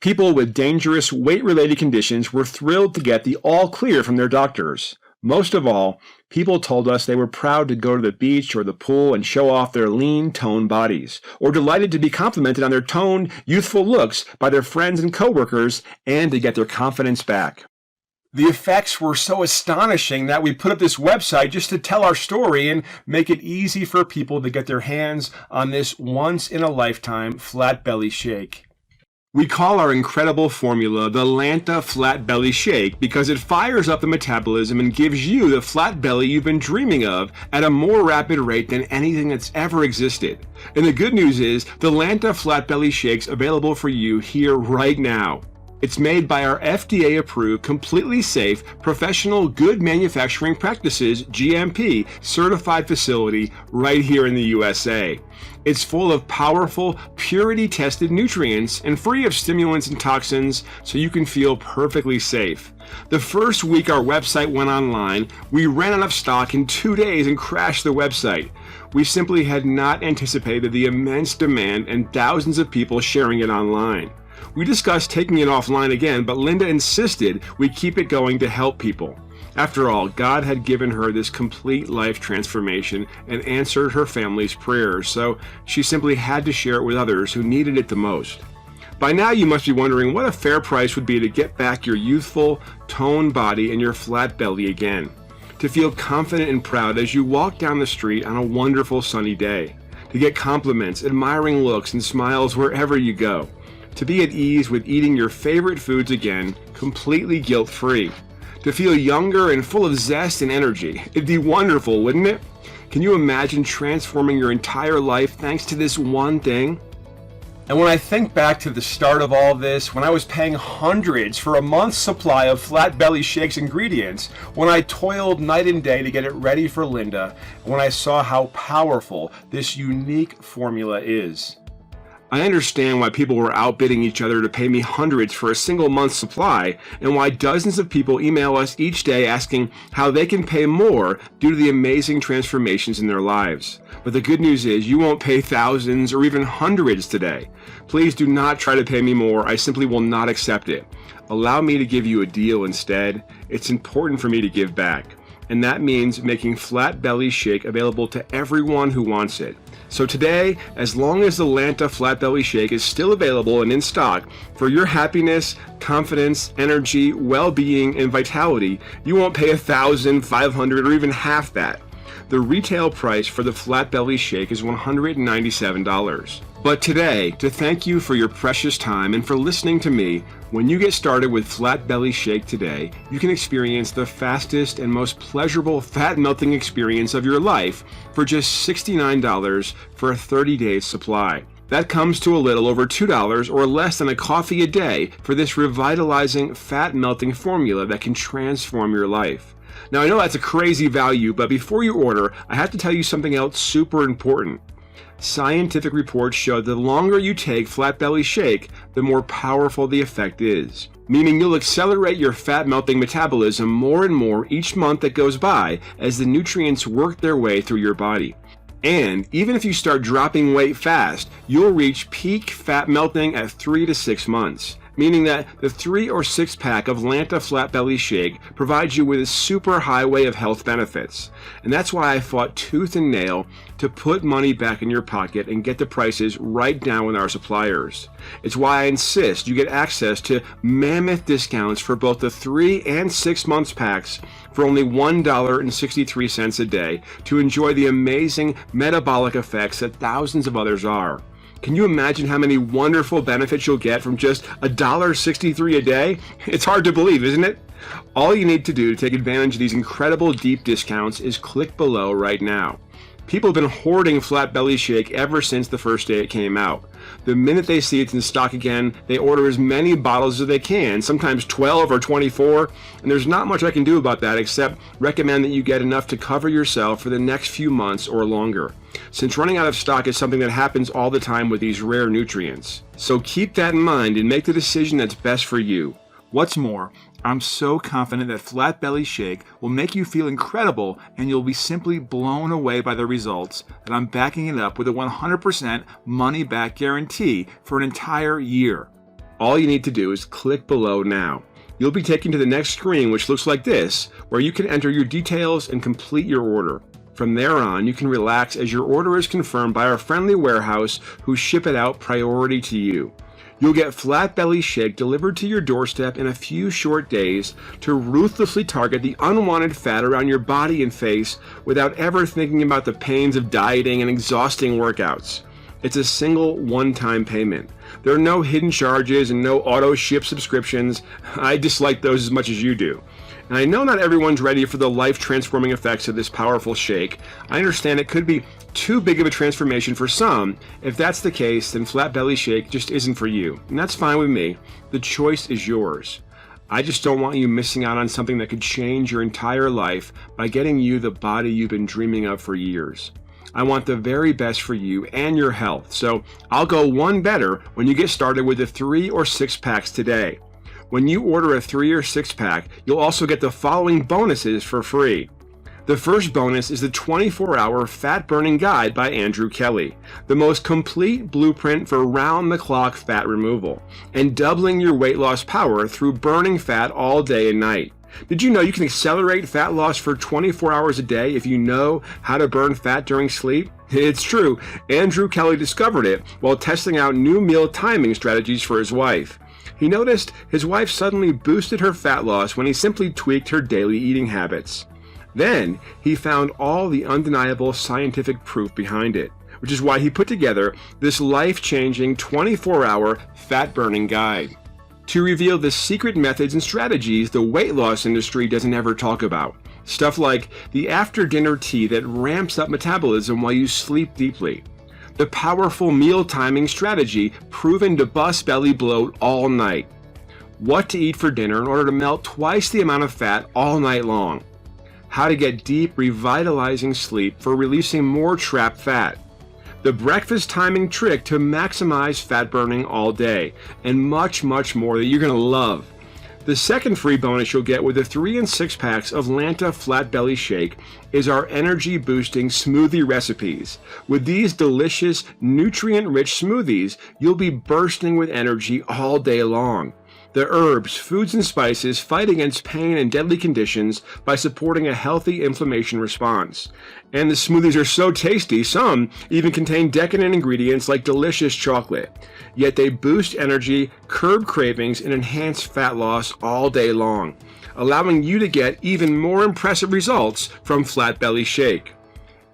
People with dangerous weight-related conditions were thrilled to get the all clear from their doctors. Most of all, people told us they were proud to go to the beach or the pool and show off their lean, toned bodies, or delighted to be complimented on their toned, youthful looks by their friends and coworkers and to get their confidence back. The effects were so astonishing that we put up this website just to tell our story and make it easy for people to get their hands on this once-in-a-lifetime flat belly shake. We call our incredible formula the Lanta Flat Belly Shake because it fires up the metabolism and gives you the flat belly you've been dreaming of at a more rapid rate than anything that's ever existed. And the good news is the Lanta Flat Belly Shake's available for you here right now. It's made by our FDA-approved, completely safe, professional good manufacturing practices, GMP, certified facility right here in the USA. It's full of powerful, purity-tested nutrients and free of stimulants and toxins so you can feel perfectly safe. The first week our website went online, we ran out of stock in 2 days and crashed the website. We simply had not anticipated the immense demand and thousands of people sharing it online. We discussed taking it offline again, but Linda insisted we keep it going to help people. After all, God had given her this complete life transformation and answered her family's prayers, so she simply had to share it with others who needed it the most. By now you must be wondering what a fair price would be to get back your youthful, toned body and your flat belly again. To feel confident and proud as you walk down the street on a wonderful sunny day. To get compliments, admiring looks, and smiles wherever you go. To be at ease with eating your favorite foods again, completely guilt-free. To feel younger and full of zest and energy. It'd be wonderful, wouldn't it? Can you imagine transforming your entire life thanks to this one thing? And when I think back to the start of all this, when I was paying hundreds for a month's supply of Flat Belly Shake's ingredients, when I toiled night and day to get it ready for Linda, and when I saw how powerful this unique formula is, I understand why people were outbidding each other to pay me hundreds for a single month's supply, and why dozens of people email us each day asking how they can pay more due to the amazing transformations in their lives. But the good news is you won't pay thousands or even hundreds today. Please do not try to pay me more. I simply will not accept it. Allow me to give you a deal instead. It's important for me to give back. And that means making Flat Belly Shake available to everyone who wants it. So today, as long as the Lanta Flat Belly Shake is still available and in stock, for your happiness, confidence, energy, well-being, and vitality, you won't pay $1,000, $500, or even half that. The retail price for the Flat Belly Shake is $197. But today, to thank you for your precious time and for listening to me, when you get started with Flat Belly Shake today, you can experience the fastest and most pleasurable fat melting experience of your life for just $69 for a 30-day supply. That comes to a little over $2 or less than a coffee a day for this revitalizing fat melting formula that can transform your life. Now I know that's a crazy value, but before you order, I have to tell you something else super important. Scientific reports show the longer you take Flat Belly Shake, the more powerful the effect is. Meaning you'll accelerate your fat melting metabolism more and more each month that goes by as the nutrients work their way through your body. And even if you start dropping weight fast, you'll reach peak fat melting at 3 to 6 months. Meaning that the 3 or 6 pack of Lanta Flat Belly Shake provides you with a super highway of health benefits. And that's why I fought tooth and nail to put money back in your pocket and get the prices right down with our suppliers. It's why I insist you get access to mammoth discounts for both the 3 and 6 months packs for only $1.63 a day to enjoy the amazing metabolic effects that thousands of others are. Can you imagine how many wonderful benefits you'll get from just $1.63 a day? It's hard to believe, isn't it? All you need to do to take advantage of these incredible deep discounts is click below right now. People have been hoarding Flat Belly Shake ever since the first day it came out. The minute they see it's in stock again, they order as many bottles as they can, sometimes 12 or 24, and there's not much I can do about that except recommend that you get enough to cover yourself for the next few months or longer, since running out of stock is something that happens all the time with these rare nutrients. So keep that in mind and make the decision that's best for you. What's more, I'm so confident that Flat Belly Shake will make you feel incredible and you'll be simply blown away by the results that I'm backing it up with a 100% money back guarantee for an entire year. All you need to do is click below now. You'll be taken to the next screen, which looks like this, where you can enter your details and complete your order. From there on, you can relax as your order is confirmed by our friendly warehouse who ship it out priority to you. You'll get Flat Belly Shake delivered to your doorstep in a few short days to ruthlessly target the unwanted fat around your body and face without ever thinking about the pains of dieting and exhausting workouts. It's a single one-time payment. There are no hidden charges and no auto ship subscriptions. I dislike those as much as you do. And I know not everyone's ready for the life-transforming effects of this powerful shake. I understand it could be too big of a transformation for some. If that's the case, then Flat Belly Shake just isn't for you. And that's fine with me. The choice is yours. I just don't want you missing out on something that could change your entire life by getting you the body you've been dreaming of for years. I want the very best for you and your health. So I'll go one better when you get started with the 3 or 6 packs today. When you order a 3 or 6 pack, you'll also get the following bonuses for free. The first bonus is the 24-hour fat burning guide by Andrew Kelly, the most complete blueprint for round-the-clock fat removal and doubling your weight loss power through burning fat all day and night. Did you know you can accelerate fat loss for 24 hours a day if you know how to burn fat during sleep? It's true. Andrew Kelly discovered it while testing out new meal timing strategies for his wife. He noticed his wife suddenly boosted her fat loss when he simply tweaked her daily eating habits. Then he found all the undeniable scientific proof behind it, which is why he put together this life-changing 24-hour fat-burning guide to reveal the secret methods and strategies the weight loss industry doesn't ever talk about. Stuff like the after-dinner tea that ramps up metabolism while you sleep deeply, the powerful meal timing strategy proven to bust belly bloat all night, what to eat for dinner in order to melt twice the amount of fat all night long, how to get deep, revitalizing sleep for releasing more trapped fat, the breakfast timing trick to maximize fat burning all day, and much, much more that you're going to love. The second free bonus you'll get with the 3 and 6 packs of Lanta Flat Belly Shake is our energy boosting smoothie recipes. With these delicious, nutrient-rich smoothies, you'll be bursting with energy all day long. The herbs, foods, and spices fight against pain and deadly conditions by supporting a healthy inflammation response. And the smoothies are so tasty, some even contain decadent ingredients like delicious chocolate. Yet they boost energy, curb cravings, and enhance fat loss all day long, allowing you to get even more impressive results from Flat Belly Shake.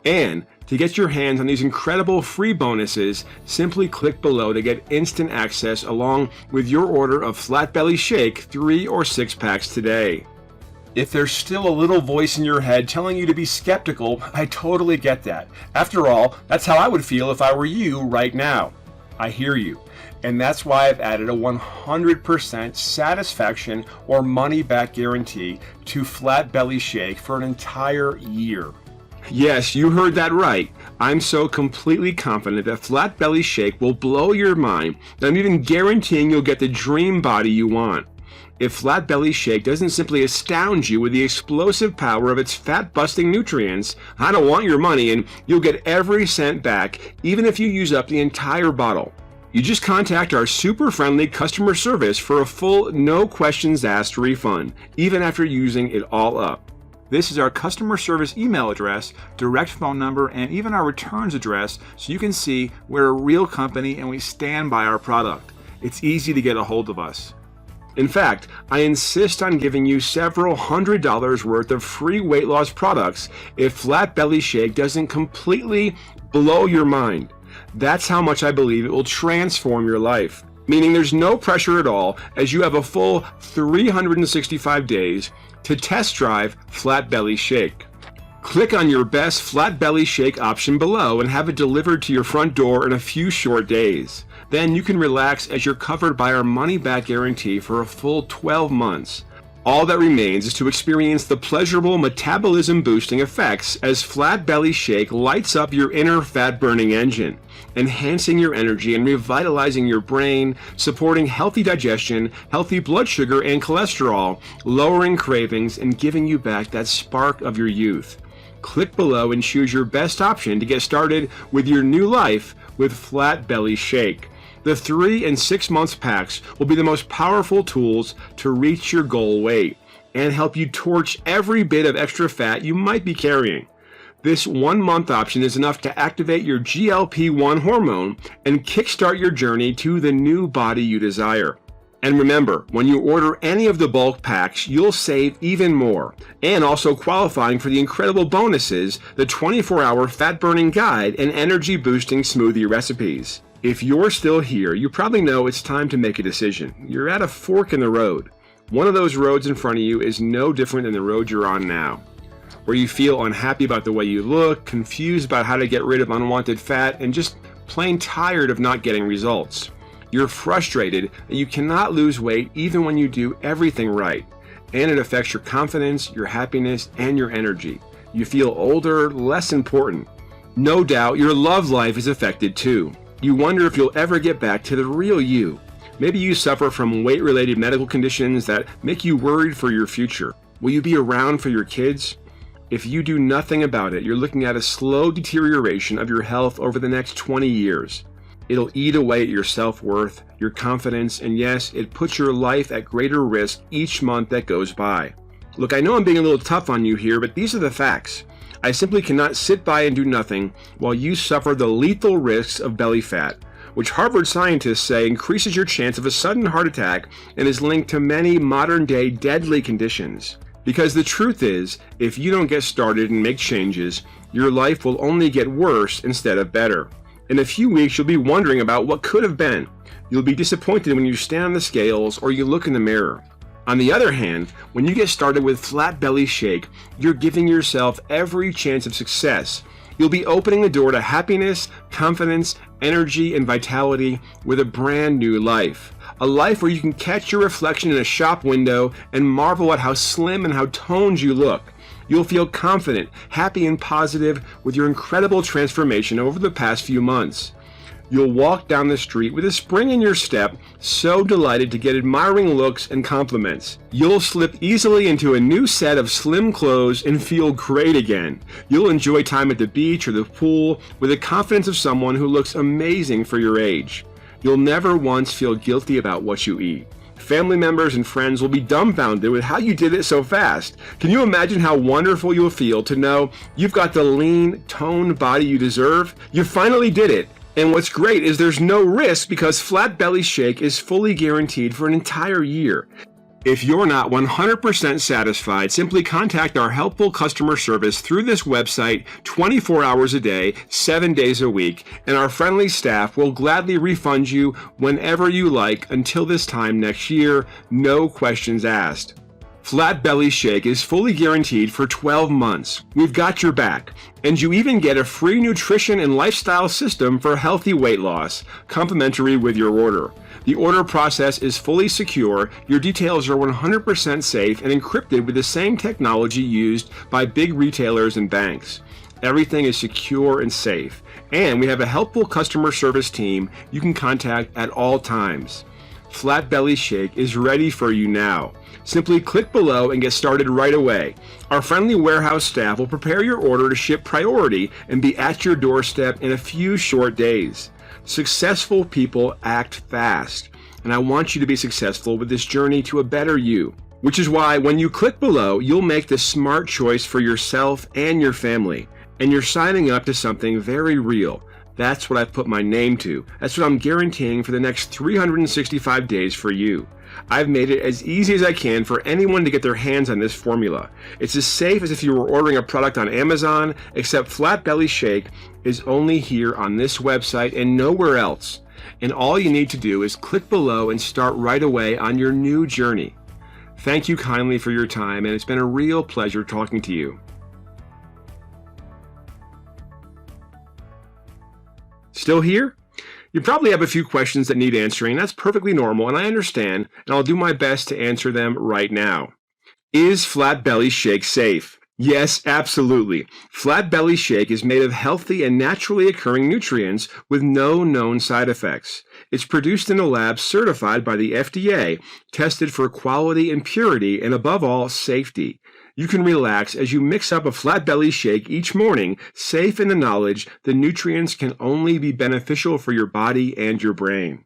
And to get your hands on these incredible free bonuses, simply click below to get instant access along with your order of Flat Belly Shake 3 or 6 packs today. If there's still a little voice in your head telling you to be skeptical, I totally get that. After all, that's how I would feel if I were you right now. I hear you. And that's why I've added a 100% satisfaction or money-back guarantee to Flat Belly Shake for an entire year. Yes, you heard that right. I'm so completely confident that Flat Belly Shake will blow your mind that I'm even guaranteeing you'll get the dream body you want. If Flat Belly Shake doesn't simply astound you with the explosive power of its fat-busting nutrients, I don't want your money and you'll get every cent back, even if you use up the entire bottle. You just contact our super friendly customer service for a full, no questions asked refund, even after using it all up. This is our customer service email address, direct phone number, and even our returns address, so you can see we're a real company and we stand by our product. It's easy to get a hold of us. In fact, I insist on giving you several $100s worth of free weight loss products if Flat Belly Shake doesn't completely blow your mind. That's how much I believe it will transform your life. Meaning there's no pressure at all, as you have a full 365 days to test drive Flat Belly Shake. Click on your best Flat Belly Shake option below and have it delivered to your front door in a few short days. Then you can relax as you're covered by our money-back guarantee for a full 12 months. All that remains is to experience the pleasurable metabolism-boosting effects as Flat Belly Shake lights up your inner fat-burning engine, enhancing your energy and revitalizing your brain, supporting healthy digestion, healthy blood sugar and cholesterol, lowering cravings, and giving you back that spark of your youth. Click below and choose your best option to get started with your new life with Flat Belly Shake. The 3 and 6 month packs will be the most powerful tools to reach your goal weight and help you torch every bit of extra fat you might be carrying. This 1 month option is enough to activate your GLP-1 hormone and kickstart your journey to the new body you desire. And remember, when you order any of the bulk packs, you'll save even more, and also qualifying for the incredible bonuses, the 24-hour fat-burning guide and energy-boosting smoothie recipes. If you're still here, you probably know it's time to make a decision. You're at a fork in the road. One of those roads in front of you is no different than the road you're on now, where you feel unhappy about the way you look, confused about how to get rid of unwanted fat, and just plain tired of not getting results. You're frustrated that you cannot lose weight even when you do everything right, and it affects your confidence, your happiness, and your energy. You feel older, less important. No doubt your love life is affected too. You wonder if you'll ever get back to the real you. Maybe you suffer from weight-related medical conditions that make you worried for your future. Will you be around for your kids? If you do nothing about it, you're looking at a slow deterioration of your health over the next 20 years. It'll eat away at your self-worth, your confidence, and yes, it puts your life at greater risk each month that goes by. Look, I know I'm being a little tough on you here, but these are the facts. I simply cannot sit by and do nothing while you suffer the lethal risks of belly fat, which Harvard scientists say increases your chance of a sudden heart attack and is linked to many modern-day deadly conditions. Because the truth is, if you don't get started and make changes, your life will only get worse instead of better. In a few weeks, you'll be wondering about what could have been. You'll be disappointed when you stand on the scales or you look in the mirror. On the other hand, when you get started with Flat Belly Shake, you're giving yourself every chance of success. You'll be opening the door to happiness, confidence, energy, and vitality with a brand new life. A life where you can catch your reflection in a shop window and marvel at how slim and how toned you look. You'll feel confident, happy, and positive with your incredible transformation over the past few months. You'll walk down the street with a spring in your step, so delighted to get admiring looks and compliments. You'll slip easily into a new set of slim clothes and feel great again. You'll enjoy time at the beach or the pool with the confidence of someone who looks amazing for your age. You'll never once feel guilty about what you eat. Family members and friends will be dumbfounded with how you did it so fast. Can you imagine how wonderful you'll feel to know you've got the lean, toned body you deserve? You finally did it. And what's great is there's no risk because Flat Belly Shake is fully guaranteed for an entire year. If you're not 100% satisfied, simply contact our helpful customer service through this website 24 hours a day, 7 days a week, and our friendly staff will gladly refund you whenever you like until this time next year, no questions asked. Flat Belly Shake is fully guaranteed for 12 months. We've got your back. And you even get a free nutrition and lifestyle system for healthy weight loss, complimentary with your order. The order process is fully secure, your details are 100% safe and encrypted with the same technology used by big retailers and banks. Everything is secure and safe. And we have a helpful customer service team you can contact at all times. Flat Belly Shake is ready for you now. Simply click below and get started right away. Our friendly warehouse staff will prepare your order to ship priority and be at your doorstep in a few short days. Successful people act fast, and I want you to be successful with this journey to a better you. Which is why when you click below, you'll make the smart choice for yourself and your family, and you're signing up to something very real. That's what I've put my name to. That's what I'm guaranteeing for the next 365 days for you. I've made it as easy as I can for anyone to get their hands on this formula. It's as safe as if you were ordering a product on Amazon, except Flat Belly Shake is only here on this website and nowhere else. And all you need to do is click below and start right away on your new journey. Thank you kindly for your time, and it's been a real pleasure talking to you. Still here? You probably have a few questions that need answering. That's perfectly normal, and I understand, and I'll do my best to answer them right now. Is Flat Belly Shake safe? Yes, absolutely. Flat Belly Shake is made of healthy and naturally occurring nutrients with no known side effects. It's produced in a lab certified by the FDA, tested for quality and purity, and above all, safety. You can relax as you mix up a Flat Belly Shake each morning, safe in the knowledge the nutrients can only be beneficial for your body and your brain.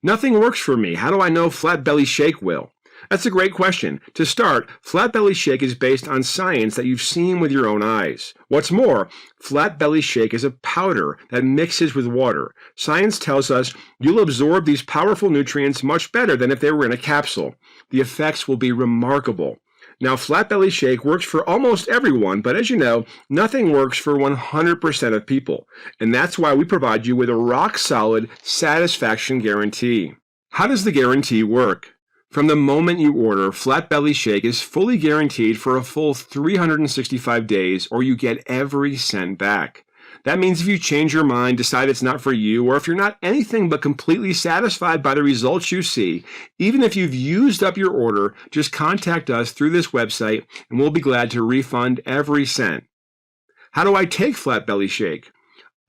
Nothing works for me. How do I know Flat Belly Shake will? That's a great question. To start, Flat Belly Shake is based on science that you've seen with your own eyes. What's more, Flat Belly Shake is a powder that mixes with water. Science tells us you'll absorb these powerful nutrients much better than if they were in a capsule. The effects will be remarkable. Now, Flat Belly Shake works for almost everyone, but as you know, nothing works for 100% of people. And that's why we provide you with a rock-solid satisfaction guarantee. How does the guarantee work? From the moment you order, Flat Belly Shake is fully guaranteed for a full 365 days, or you get every cent back. That means if you change your mind, decide it's not for you, or if you're not anything but completely satisfied by the results you see, even if you've used up your order, just contact us through this website and we'll be glad to refund every cent. How do I take Flat Belly Shake?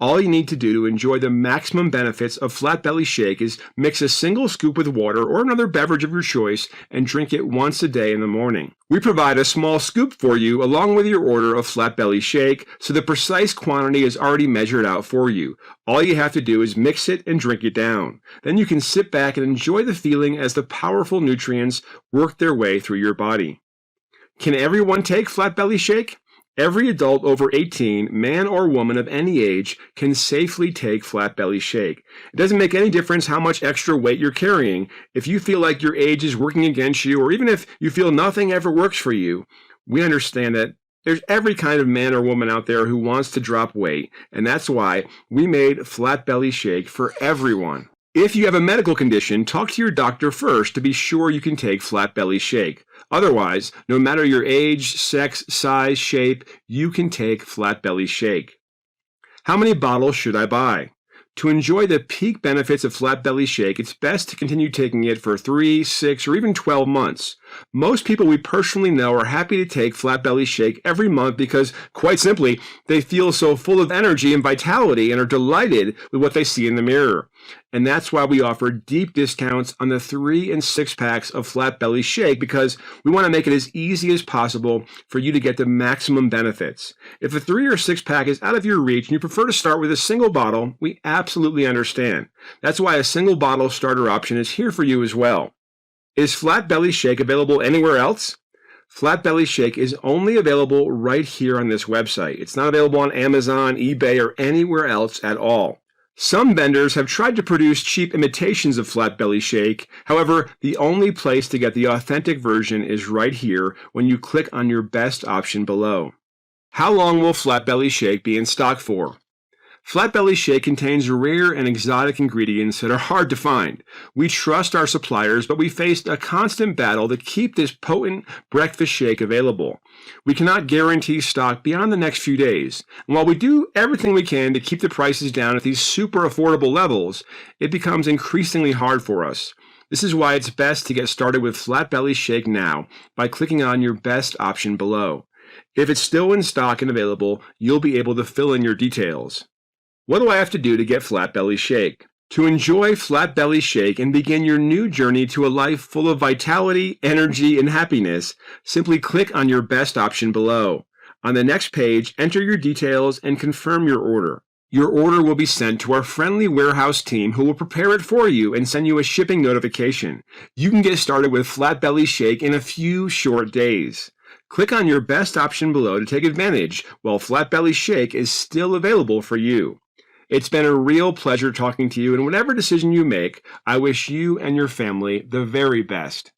All you need to do to enjoy the maximum benefits of Flat Belly Shake is mix a single scoop with water or another beverage of your choice and drink it once a day in the morning. We provide a small scoop for you along with your order of Flat Belly Shake, so the precise quantity is already measured out for you. All you have to do is mix it and drink it down. Then you can sit back and enjoy the feeling as the powerful nutrients work their way through your body. Can everyone take Flat Belly Shake? Every adult over 18, man or woman of any age, can safely take Flat Belly Shake. It doesn't make any difference how much extra weight you're carrying. If you feel like your age is working against you, or even if you feel nothing ever works for you, we understand that there's every kind of man or woman out there who wants to drop weight, and that's why we made Flat Belly Shake for everyone. If you have a medical condition, talk to your doctor first to be sure you can take Flat Belly Shake. Otherwise, no matter your age, sex, size, shape, you can take Flat Belly Shake. How many bottles should I buy? To enjoy the peak benefits of Flat Belly Shake, it's best to continue taking it for 3, 6, or even 12 months. Most people we personally know are happy to take Flat Belly Shake every month because, quite simply, they feel so full of energy and vitality and are delighted with what they see in the mirror. And that's why we offer deep discounts on the 3 and 6 packs of Flat Belly Shake, because we want to make it as easy as possible for you to get the maximum benefits. If a 3 or 6 pack is out of your reach and you prefer to start with a single bottle, we absolutely understand. That's why a single bottle starter option is here for you as well. Is Flat Belly Shake available anywhere else? Flat Belly Shake is only available right here on this website. It's not available on Amazon, eBay, or anywhere else at all. Some vendors have tried to produce cheap imitations of Flat Belly Shake. However, the only place to get the authentic version is right here when you click on your best option below. How long will Flat Belly Shake be in stock for? Flat Belly Shake contains rare and exotic ingredients that are hard to find. We trust our suppliers, but we faced a constant battle to keep this potent breakfast shake available. We cannot guarantee stock beyond the next few days. And while we do everything we can to keep the prices down at these super affordable levels, it becomes increasingly hard for us. This is why it's best to get started with Flat Belly Shake now by clicking on your best option below. If it's still in stock and available, you'll be able to fill in your details. What do I have to do to get Flat Belly Shake? To enjoy Flat Belly Shake and begin your new journey to a life full of vitality, energy, and happiness, simply click on your best option below. On the next page, enter your details and confirm your order. Your order will be sent to our friendly warehouse team who will prepare it for you and send you a shipping notification. You can get started with Flat Belly Shake in a few short days. Click on your best option below to take advantage while Flat Belly Shake is still available for you. It's been a real pleasure talking to you, and whatever decision you make, I wish you and your family the very best.